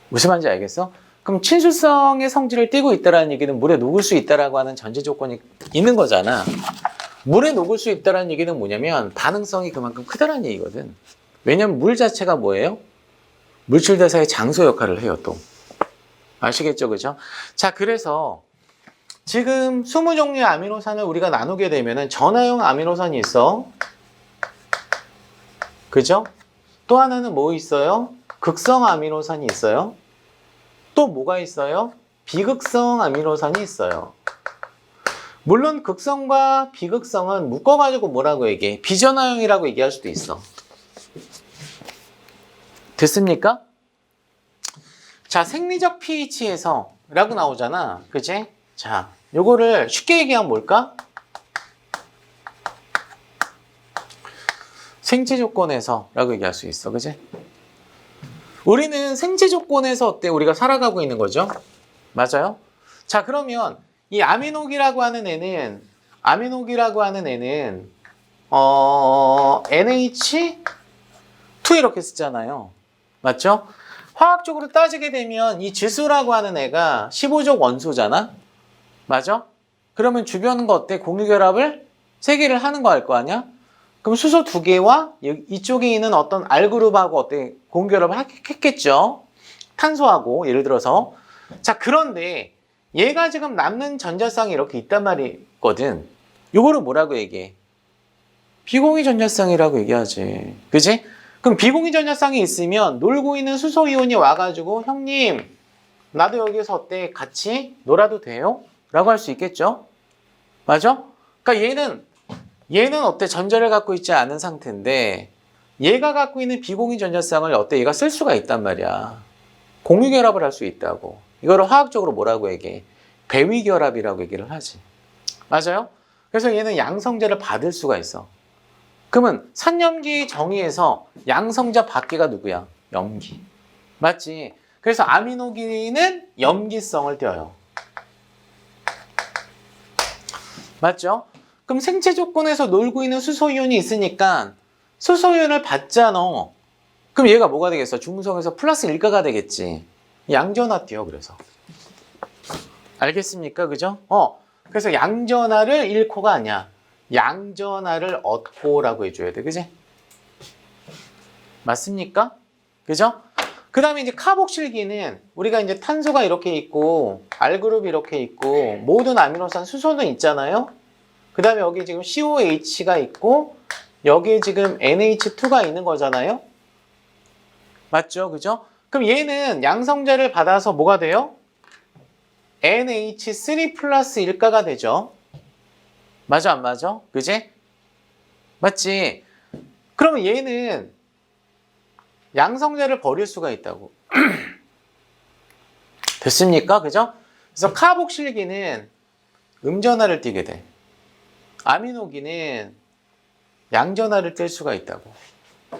무슨 말인지 알겠어? 그럼 친수성의 성질을 띠고 있다는 얘기는 물에 녹을 수 있다라고 하는 전제 조건이 있는 거잖아. 물에 녹을 수 있다는 얘기는 뭐냐면 반응성이 그만큼 크다는 얘기거든. 왜냐면 물 자체가 뭐예요? 물질 대사의 장소 역할을 해요, 또. 아시겠죠, 그죠? 자, 그래서 지금 20종류의 아미노산을 우리가 나누게 되면은 전하용 아미노산이 있어. 그죠? 또 하나는 뭐 있어요? 극성 아미노산이 있어요. 또 뭐가 있어요? 비극성 아미노산이 있어요. 물론 극성과 비극성은 묶어가지고 뭐라고 얘기해? 비전하용이라고 얘기할 수도 있어. 됐습니까? 자, 생리적 pH에서 라고 나오잖아. 그치? 자, 요거를 쉽게 얘기하면 뭘까? 생체 조건에서 라고 얘기할 수 있어. 그치? 우리는 생체 조건에서 어때? 우리가 살아가고 있는 거죠? 맞아요? 자, 그러면 이 아미노기라고 하는 애는 NH2 이렇게 쓰잖아요. 맞죠? 화학적으로 따지게 되면 이 지수라고 하는 애가 15족 원소잖아? 맞아? 그러면 주변과 어때? 공유결합을 3개를 하는 거 알 거 아니야? 그럼 수소 2개와 이쪽에 있는 어떤 R그룹하고 어때? 공유결합을 했겠죠? 탄소하고 예를 들어서. 자, 그런데 얘가 지금 남는 전자쌍이 이렇게 있단 말이거든. 요거를 뭐라고 얘기해? 비공유 전자쌍이라고 얘기하지. 그치? 그럼 비공유 전자쌍이 있으면 놀고 있는 수소 이온이 와가지고 형님 나도 여기서 어때? 같이 놀아도 돼요? 라고 할 수 있겠죠? 맞아? 그러니까 얘는 어때? 전자를 갖고 있지 않은 상태인데 얘가 갖고 있는 비공유 전자쌍을 어때? 얘가 쓸 수가 있단 말이야. 공유 결합을 할 수 있다고. 이거를 화학적으로 뭐라고 얘기해? 배위 결합이라고 얘기를 하지. 맞아요? 그래서 얘는 양성자를 받을 수가 있어. 그러면 산염기 정의에서 양성자 받기가 누구야? 염기. 맞지? 그래서 아미노기는 염기성을 띄어요. 맞죠? 그럼 생체 조건에서 놀고 있는 수소이온이 있으니까 수소이온을 받잖아. 그럼 얘가 뭐가 되겠어? 중성에서 플러스 1가가 되겠지. 양전화 띄어, 그래서. 알겠습니까? 그죠? 그래서 양전화를 잃고가 아니야. 양전화를 얻고라고 해줘야 돼. 그지? 맞습니까? 그죠? 그 다음에 이제 카복실기는 우리가 이제 탄소가 이렇게 있고 R그룹이 이렇게 있고 모든 아미노산 수소는 있잖아요. 그 다음에 여기 지금 COH가 있고 여기에 지금 NH2가 있는 거잖아요. 맞죠? 그죠? 그럼 얘는 양성자를 받아서 뭐가 돼요? NH3 플러스 1가가 되죠. 맞아 안 맞아? 그지? 맞지? 그러면 얘는 양성자를 버릴 수가 있다고. 됐습니까? 그죠? 그래서 카복실기는 음전하를 띠게 돼. 아미노기는 양전하를 뗄 수가 있다고.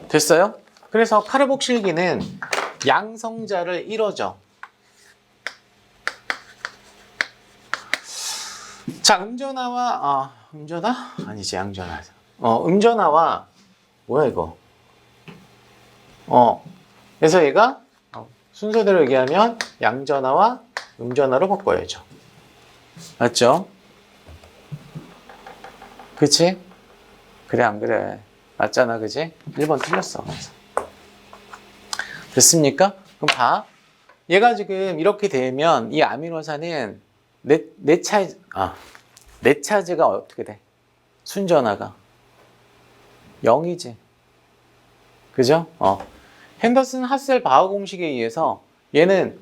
됐어요? 그래서 카르복실기는 양성자를 이뤄져. 자, 음전하? 아니지, 양전하. 음전하와 뭐야 이거? 그래서 얘가 순서대로 얘기하면 양전하와 음전하로 바꿔야죠. 맞죠? 그치? 그래 안 그래? 맞잖아, 그치? 1번 틀렸어. 됐습니까? 그럼 봐. 얘가 지금 이렇게 되면 이 아미노산은 넷 차즈가 어떻게 돼? 순전하가 0이지. 그죠? 핸더슨 하셀 바흐 공식에 의해서 얘는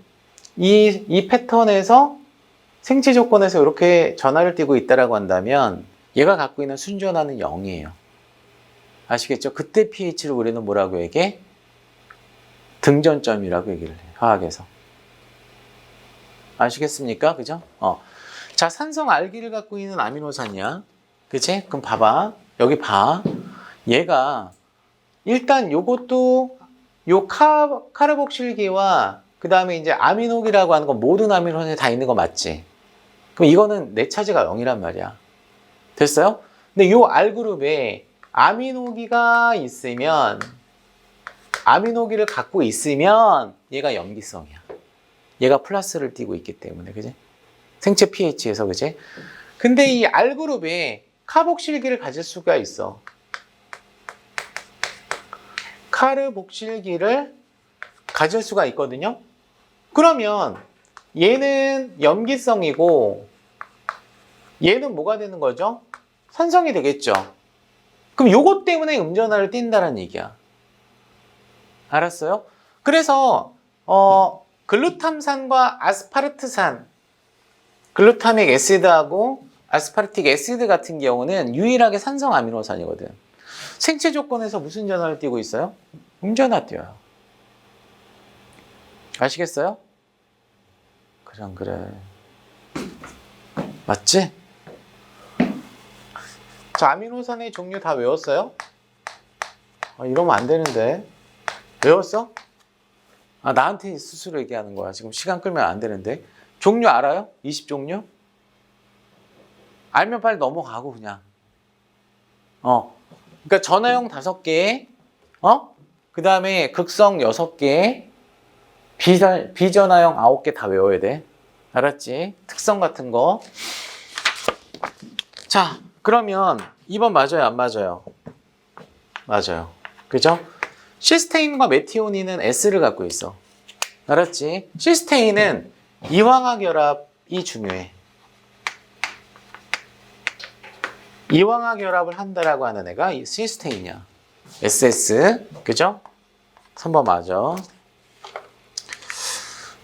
이 패턴에서 생체 조건에서 이렇게 전하를 띠고 있다라고 한다면 얘가 갖고 있는 순전하는 0이에요. 아시겠죠? 그때 pH를 우리는 뭐라고 얘기해? 등전점이라고 얘기를 해요. 화학에서. 아시겠습니까? 그죠? 자, 산성 알기를 갖고 있는 아미노산이야. 그치? 그럼 봐봐. 여기 봐. 얘가 일단 요것도 요 카르복실기와 그 다음에 이제 아미노기라고 하는 건 모든 아미노산에 다 있는 거 맞지? 그럼 이거는 내 차지가 0이란 말이야. 됐어요? 근데 요 R그룹에 아미노기가 있으면 아미노기를 갖고 있으면 얘가 염기성이야. 얘가 플러스를 띠고 있기 때문에, 그지? 생체 pH에서, 그지? 근데 이 R그룹에 카복실기를 가질 수가 있어. 카르복실기를 가질 수가 있거든요. 그러면 얘는 염기성이고 얘는 뭐가 되는 거죠? 산성이 되겠죠. 그럼 요것 때문에 음전하를 띈다는 얘기야. 알았어요? 그래서 글루탐산과 아스파르트산, 글루타믹 애시드하고 아스파르틱 애시드 같은 경우는 유일하게 산성 아미노산이거든. 생체 조건에서 무슨 전하를 띠고 있어요? 음전하 띄어요. 아시겠어요? 그래 안 그래? 맞지? 자, 아미노산의 종류 다 외웠어요? 이러면 안 되는데. 외웠어? 나한테 스스로 얘기하는 거야. 지금 시간 끌면 안 되는데. 종류 알아요? 20종류? 알면 빨리 넘어가고 그냥. 그러니까 전하형 5개, 그 다음에 극성 6개, 비전하형 9개 다 외워야 돼. 알았지? 특성 같은 거. 자, 그러면 2번 맞아요? 안 맞아요? 맞아요. 그죠? 시스테인과 메티오닌은 S를 갖고 있어. 알았지? 시스테인은 이황화 결합이 중요해. 이황화 결합을 한다라고 하는 애가 이 시스테인이야. SS. 그죠? 3번 맞아.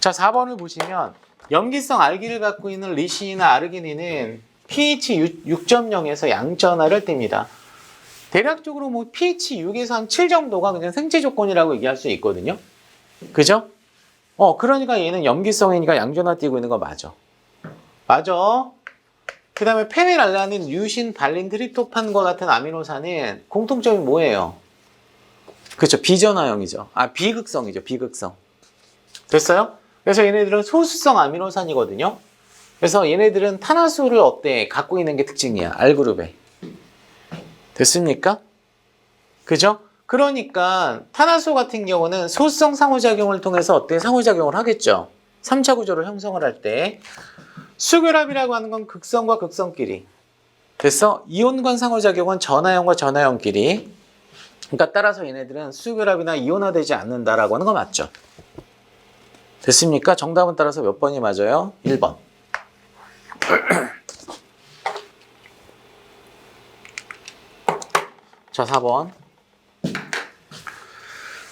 자, 4번을 보시면 염기성 알기를 갖고 있는 리신이나 아르기닌은 pH 6.0에서 양전하를 띱니다. 대략적으로 뭐 pH 6에서 한 7 정도가 그냥 생체 조건이라고 얘기할 수 있거든요. 그죠? 그러니까 얘는 염기성이니까 양전하 띄고 있는 거 맞아. 맞아. 그 다음에 페닐알라닌, 류신, 발린, 트립토판과 같은 아미노산은 공통점이 뭐예요? 그렇죠. 비전하형이죠. 비극성이죠. 비극성. 됐어요? 그래서 얘네들은 소수성 아미노산이거든요. 그래서 얘네들은 탄화수를 갖고 있는 게 특징이야. R그룹에. 됐습니까? 그죠? 그러니까 탄화수 같은 경우는 소수성 상호작용을 통해서 상호작용을 하겠죠. 3차 구조를 형성을 할 때. 수결합이라고 하는 건 극성과 극성끼리. 됐어? 이온관 상호작용은 전하형과 전하형끼리. 그러니까 따라서 얘네들은 수결합이나 이온화되지 않는다라고 하는 거 맞죠? 됐습니까? 정답은 따라서 몇 번이 맞아요? 1번. 자, 4번.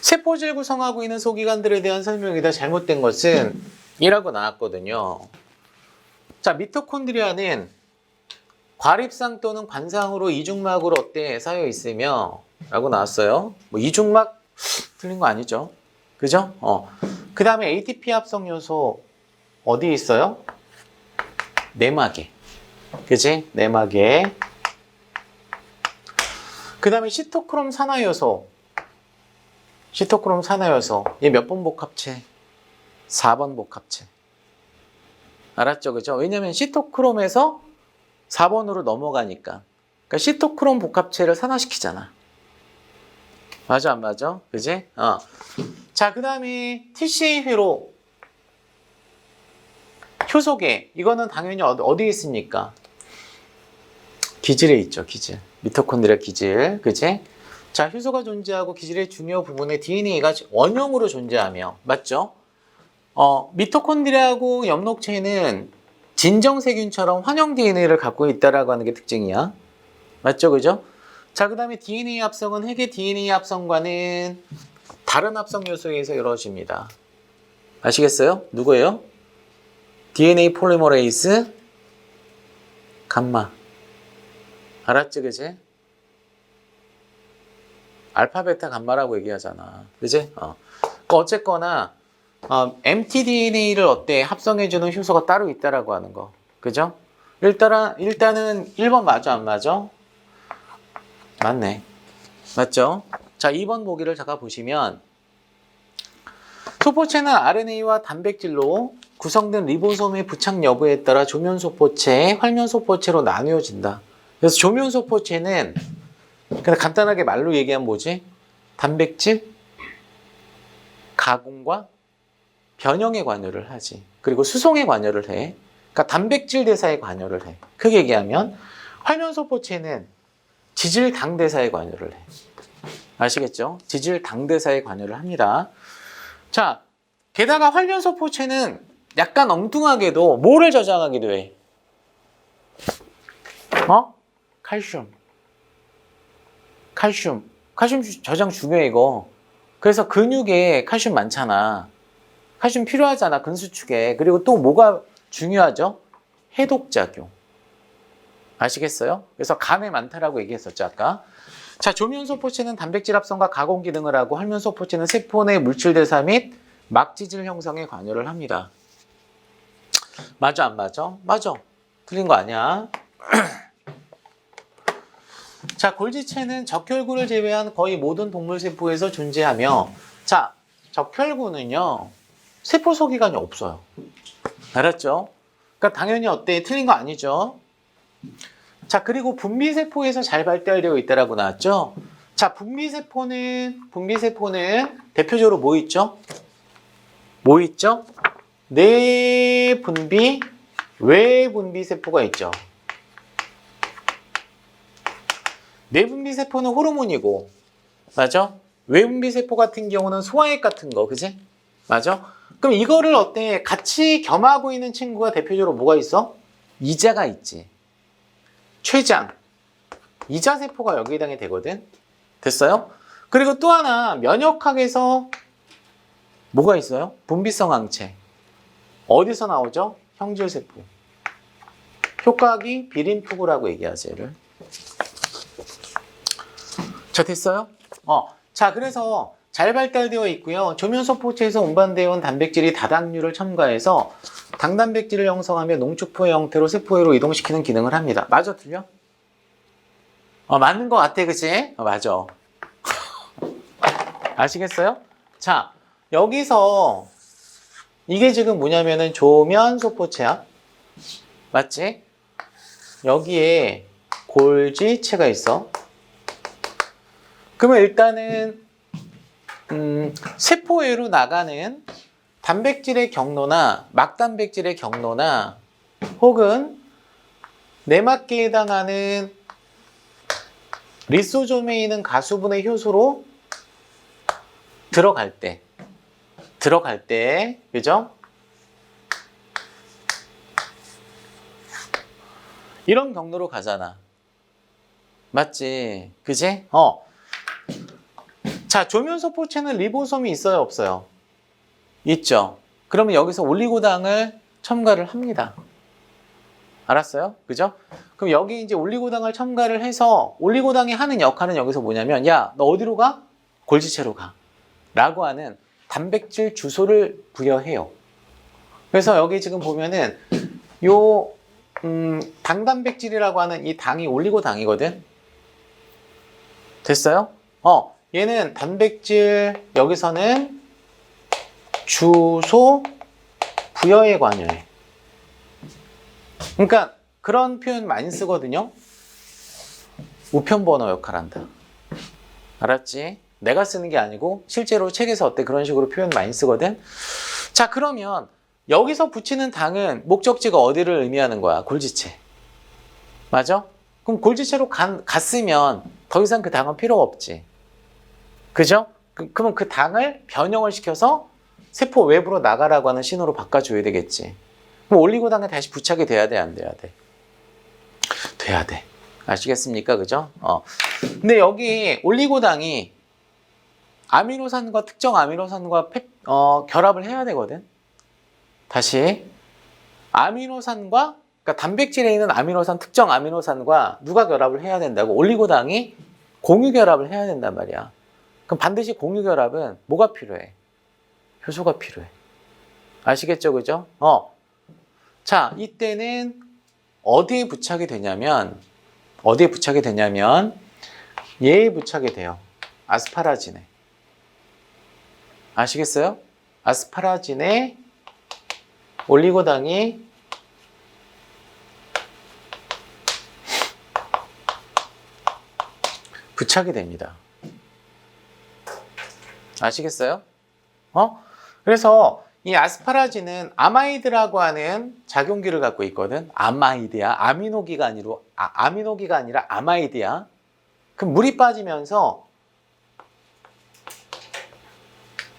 세포질 구성하고 있는 소기관들에 대한 설명이다. 잘못된 것은 이라고 나왔거든요. 자, 미토콘드리아는 과립상 또는 관상으로 이중막으로 어때? 쌓여 있으며 라고 나왔어요. 뭐 이중막 틀린 거 아니죠? 그죠? 그 다음에 ATP 합성 요소 어디 있어요? 내막에. 그지? 내막에. 그 다음에 시토크롬 산화요소. 시토크롬 산화요소. 얘 몇 번 복합체? 4번 복합체. 알았죠? 그죠? 왜냐면 시토크롬에서 4번으로 넘어가니까. 그러니까 시토크롬 복합체를 산화시키잖아. 맞아, 안 맞아? 그지? 자, 그 다음에 TCA 회로. 효소계. 이거는 당연히 어디에 있습니까? 기질에 있죠, 기질. 미토콘드리아 기질. 그지? 자, 효소가 존재하고 기질의 중요 부분에 DNA가 원형으로 존재하며. 맞죠? 미토콘드리아하고 엽록체는 진정세균처럼 환영 DNA를 갖고 있다라고 하는 게 특징이야. 맞죠? 그죠? 자, 그 다음에 DNA 합성은 핵의 DNA 합성과는 다른 합성 요소에 의해서 이루어집니다. 아시겠어요? 누구예요? DNA 폴리머레이즈 감마. 알았지, 그지? 알파, 베타, 감마라고 얘기하잖아. 그지? 어쨌거나 mtDNA를 어때? 합성해주는 효소가 따로 있다라고 하는 거. 그죠? 일단은 1번 맞아, 안 맞아? 맞네. 맞죠? 자, 2번 보기를 잠깐 보시면 소포체는 RNA와 단백질로 구성된 리보솜의 부착 여부에 따라 조면소포체, 활면소포체로 나누어진다. 그래서 조면소포체는 그냥 간단하게 말로 얘기하면 뭐지? 단백질 가공과 변형에 관여를 하지. 그리고 수송에 관여를 해. 그러니까 단백질 대사에 관여를 해. 크게 얘기하면 활면소포체는 지질당 대사에 관여를 해. 아시겠죠? 지질당 대사에 관여를 합니다. 자, 게다가 활면소포체는 약간 엉뚱하게도 뭐를 저장하기도 해? 칼슘. 칼슘 저장 중요해, 이거. 그래서 근육에 칼슘 많잖아. 칼슘 필요하잖아, 근수축에. 그리고 또 뭐가 중요하죠? 해독작용. 아시겠어요? 그래서 간에 많다라고 얘기했었죠, 아까. 자, 조면소포체는 단백질 합성과 가공 기능을 하고 활면소포체는 세포 내 물질 대사 및 막지질 형성에 관여를 합니다. 맞아, 안 맞아? 맞아. 틀린 거 아니야. 자, 골지체는 적혈구를 제외한 거의 모든 동물 세포에서 존재하며, 자, 적혈구는요, 세포 소기관이 없어요. 알았죠? 그러니까 당연히 어때? 틀린 거 아니죠? 자, 그리고 분비세포에서 잘 발달되어 있다라고 나왔죠? 자, 분비세포는 대표적으로 뭐 있죠? 뭐 있죠? 내분비, 외분비세포가 있죠. 내분비세포는 호르몬이고, 맞아? 외분비세포 같은 경우는 소화액 같은 거, 그지? 맞아? 그럼 이거를 어때? 같이 겸하고 있는 친구가 대표적으로 뭐가 있어? 이자가 있지. 췌장. 이자세포가 여기에 해당이 되거든? 됐어요? 그리고 또 하나, 면역학에서 뭐가 있어요? 분비성 항체. 어디서 나오죠? 형질세포. 효과학이 비림투구라고 얘기하지, 얘를. 자, 됐어요? 자, 그래서 잘 발달되어 있고요. 조면소포체에서 운반되어 온 단백질이 다당류를 첨가해서 당단백질을 형성하며 농축포의 형태로 세포회로 이동시키는 기능을 합니다. 맞아, 틀려? 맞는 것 같아, 그치? 맞아. 아시겠어요? 자, 여기서 이게 지금 뭐냐면은 조면소포체야. 맞지? 여기에 골지체가 있어. 그러면 일단은 세포외로 나가는 단백질의 경로나 막단백질의 경로나 혹은 내막계에 해당하는 리소솜에 있는 가수분의 효소로 들어갈 때 들어갈 때, 그죠? 이런 경로로 가잖아. 맞지? 그지? 자, 조면소포체는 리보솜이 있어요, 없어요? 있죠. 그러면 여기서 올리고당을 첨가를 합니다. 알았어요? 그죠? 그럼 여기 이제 올리고당을 첨가를 해서 올리고당이 하는 역할은 여기서 뭐냐면, 야, 너 어디로 가? 골지체로 가. 라고 하는 단백질 주소를 부여해요. 그래서 여기 지금 보면은 요 당단백질이라고 하는 이 당이 올리고당이거든. 됐어요? 얘는 단백질 여기서는 주소 부여에 관여해. 그러니까 그런 표현 많이 쓰거든요. 우편번호 역할한다. 알았지? 내가 쓰는 게 아니고 실제로 책에서 어때 그런 식으로 표현 많이 쓰거든. 자, 그러면 여기서 붙이는 당은 목적지가 어디를 의미하는 거야? 골지체. 맞아? 그럼 골지체로 갔으면 더 이상 그 당은 필요가 없지. 그죠? 그러면 그 당을 변형을 시켜서 세포 외부로 나가라고 하는 신호로 바꿔줘야 되겠지. 그럼 올리고당에 다시 부착이 돼야 돼, 안 돼야 돼? 돼야 돼. 아시겠습니까? 그죠? 근데 여기 올리고당이 아미노산과 특정 아미노산과 결합을 해야 되거든. 다시 아미노산과 그러니까 단백질에 있는 아미노산 특정 아미노산과 누가 결합을 해야 된다고? 올리고당이 공유 결합을 해야 된단 말이야. 그럼 반드시 공유 결합은 뭐가 필요해? 효소가 필요해. 아시겠죠? 그죠? 자, 이때는 어디에 부착이 되냐면 얘에 부착이 돼요. 아스파라진에. 아시겠어요? 아스파라진에 올리고당이 부착이 됩니다. 아시겠어요? 그래서 이 아스파라진은 아마이드라고 하는 작용기를 갖고 있거든. 아마이드야. 아미노기가 아니라 아마이드야. 그럼 물이 빠지면서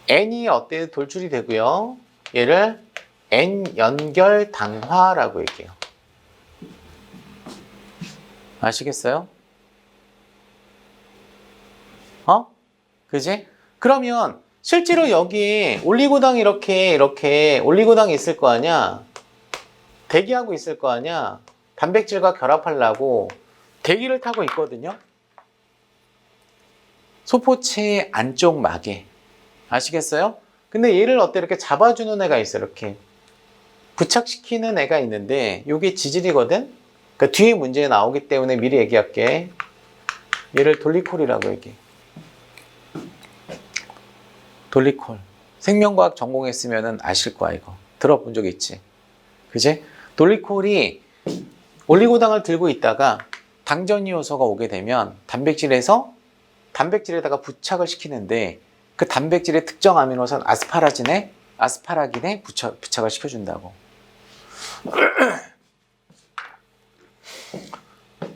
N이 어때? 돌출이 되고요. 얘를 N연결 당화라고 얘기해요. 아시겠어요? 그지? 그러면 실제로 여기 올리고당이 이렇게 올리고당이 있을 거 아니야? 대기하고 있을 거 아니야? 단백질과 결합하려고 대기를 타고 있거든요. 소포체 안쪽 막에. 아시겠어요? 근데 얘를 어때? 이렇게 잡아주는 애가 있어. 이렇게 부착시키는 애가 있는데 이게 지질이거든? 그러니까 뒤에 문제 나오기 때문에 미리 얘기할게. 얘를 돌리콜이라고 얘기해. 돌리콜. 생명과학 전공했으면 아실 거야, 이거. 들어본 적 있지? 그지? 돌리콜이 올리고당을 들고 있다가 당전이 요소가 오게 되면 단백질에다가 부착을 시키는데 그 단백질의 특정 아미노산 아스파라긴에 부착을 시켜준다고.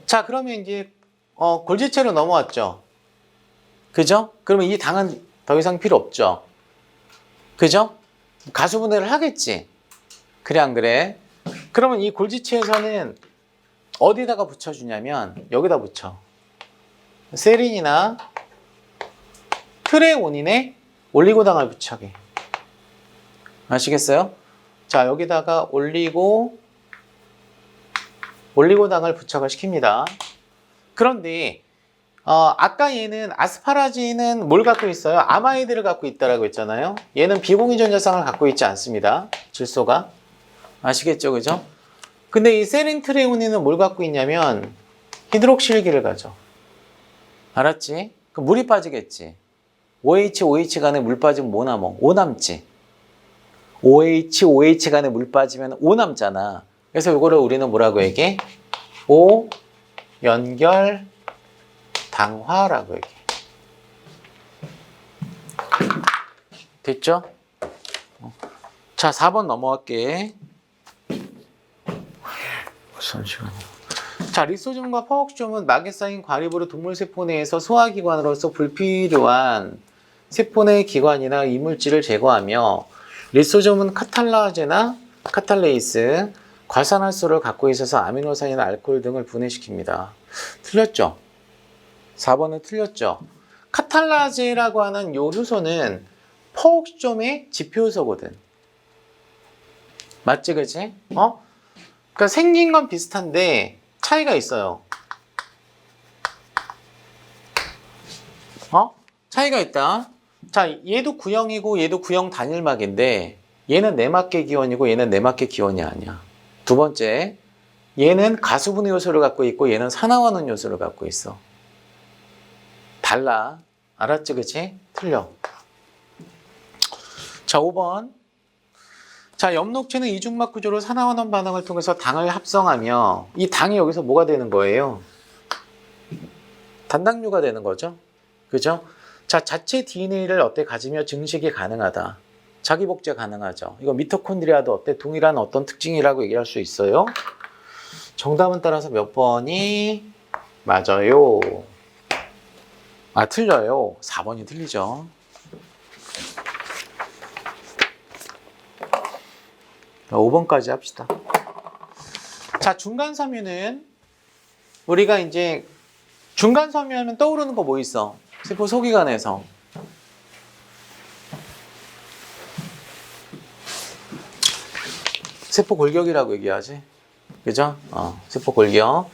자, 그러면 이제 골지체로 넘어왔죠. 그죠? 그러면 이 당은 더 이상 필요 없죠. 그죠? 가수분해를 하겠지. 그래 안 그래? 그러면 이 골지체에서는 어디다가 붙여주냐면 여기다 붙여. 세린이나 트레오닌에 올리고당을 부착해. 아시겠어요? 자, 여기다가 올리고당을 부착을 시킵니다. 그런데 아까 얘는 아스파라진은 뭘 갖고 있어요? 아마이드를 갖고 있다라고 했잖아요. 얘는 비공유전자상을 갖고 있지 않습니다. 질소가. 아시겠죠? 그죠? 근데 이 세린 트레오닌은 뭘 갖고 있냐면 히드록실기를 가져. 알았지? 그럼 물이 빠지겠지. OH 간에 물 빠지면 뭐 남어? O 남지. OH 간에 물 빠지면 O 남잖아. 그래서 이거를 우리는 뭐라고 얘기해? O 연결 당화라고 얘기해. 됐죠? 자, 4번 넘어갈게. 자, 리소즘과 파옥좀은 막에 쌓인 과립으로 동물세포 내에서 소화기관으로서 불필요한 세포 내 기관이나 이물질을 제거하며 리소솜은 카탈라제나 카탈레이스, 과산화수를 갖고 있어서 아미노산이나 알코올 등을 분해시킵니다. 틀렸죠? 4번은 틀렸죠? 카탈라제라고 하는 요 효소는 포옥점의 지표효소거든. 맞지, 그치? 그러니까 생긴 건 비슷한데 차이가 있어요. 차이가 있다. 자, 얘도 구형이고 얘도 구형 단일막인데 얘는 내막계 기원이고 얘는 내막계 기원이 아니야. 두 번째, 얘는 가수분해 요소를 갖고 있고 얘는 산화환원 요소를 갖고 있어. 달라. 알았지, 그치? 틀려. 자, 5번. 자, 엽록체는 이중막 구조로 산화환원 반응을 통해서 당을 합성하며 이 당이 여기서 뭐가 되는 거예요? 단당류가 되는 거죠. 그죠? 자, 자체 DNA를 어때 가지며 증식이 가능하다. 자기 복제 가능하죠. 이거 미토콘드리아도 어때 동일한 어떤 특징이라고 얘기할 수 있어요. 정답은 따라서 몇 번이 맞아요. 아, 틀려요. 4번이 틀리죠. 자, 5번까지 합시다. 자, 중간섬유는 우리가 이제 중간섬유 하면 떠오르는 거 뭐 있어? 세포 소기관에서 세포 골격이라고 얘기하지. 그죠? 세포 골격.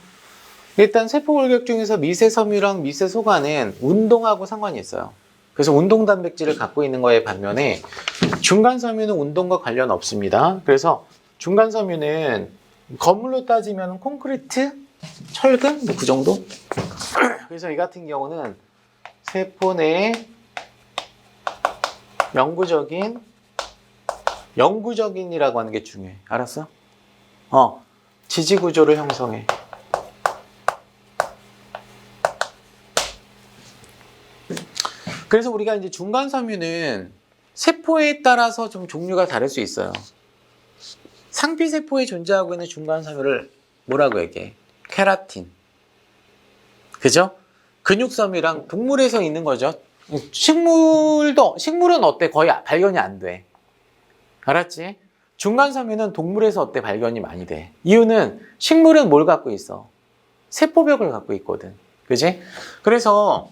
일단 세포 골격 중에서 미세섬유랑 미세소관은 운동하고 상관이 있어요. 그래서 운동 단백질을 갖고 있는 거에 반면에 중간섬유는 운동과 관련 없습니다. 그래서 중간섬유는 건물로 따지면 콘크리트, 철근 뭐 그 정도. 그래서 이 같은 경우는 세포 내 영구적인이라고 하는 게 중요해. 알았어? 지지구조를 형성해. 그래서 우리가 이제 중간섬유는 세포에 따라서 좀 종류가 다를 수 있어요. 상피세포에 존재하고 있는 중간섬유를 뭐라고 얘기해? 케라틴. 그죠? 근육섬유랑 동물에서 있는 거죠. 식물은 어때? 거의 발견이 안 돼. 알았지? 중간섬유는 동물에서 어때? 발견이 많이 돼. 이유는 식물은 뭘 갖고 있어? 세포벽을 갖고 있거든. 그지? 그래서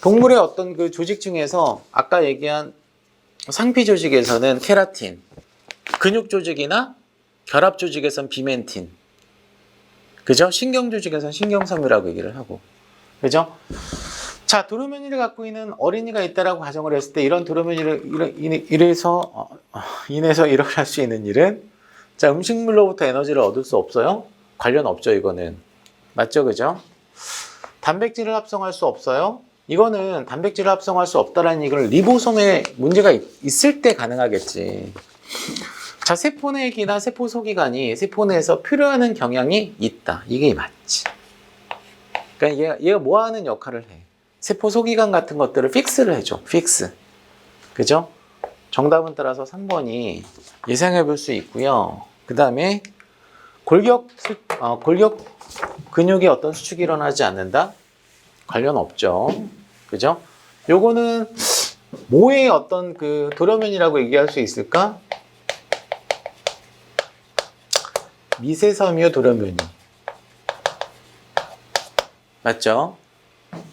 동물의 어떤 그 조직 중에서 아까 얘기한 상피 조직에서는 케라틴, 근육 조직이나 결합 조직에서는 비멘틴, 그죠? 신경 조직에서는 신경섬유라고 얘기를 하고, 그죠? 자, 도르면이를 갖고 있는 어린이가 있다라고 가정을 했을 때 이런 도르면이를 인해서 일어날 수 있는 일은, 자, 음식물로부터 에너지를 얻을 수 없어요? 관련 없죠, 이거는. 맞죠, 그죠? 단백질을 합성할 수 없어요? 이거는 단백질을 합성할 수 없다라는 얘기를 리보솜에 문제가 있을 때 가능하겠지. 자, 세포 내기나 세포 소기관이 세포 내에서 필요하는 경향이 있다. 이게 맞지. 그러니까 얘가 뭐 하는 역할을 해? 세포 소기관 같은 것들을 픽스를 해줘. 픽스. 그죠? 정답은 따라서 3번이 예상해 볼 수 있고요. 그 다음에 골격 근육에 어떤 수축이 일어나지 않는다? 관련 없죠. 그죠? 요거는 뭐의 어떤 그 도려면이라고 얘기할 수 있을까? 미세섬유 도려면이. 맞죠?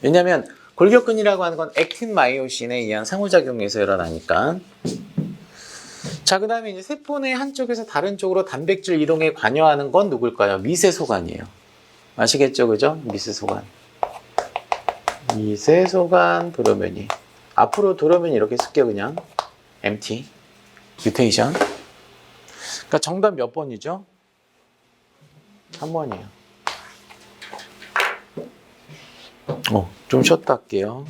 왜냐면 골격근이라고 하는 건 액틴 마이오신에 의한 상호작용에서 일어나니까. 자, 그 다음에 이제 세포 내 한쪽에서 다른 쪽으로 단백질 이동에 관여하는 건 누굴까요? 미세소관이에요. 아시겠죠? 그죠? 미세소관. 미세소관 도려면이. 앞으로 도려면이 이렇게 쓸게요, 그냥. MT. 뮤테이션. 그러니까 정답 몇 번이죠? 3번이에요. 좀 쉬었다 할게요.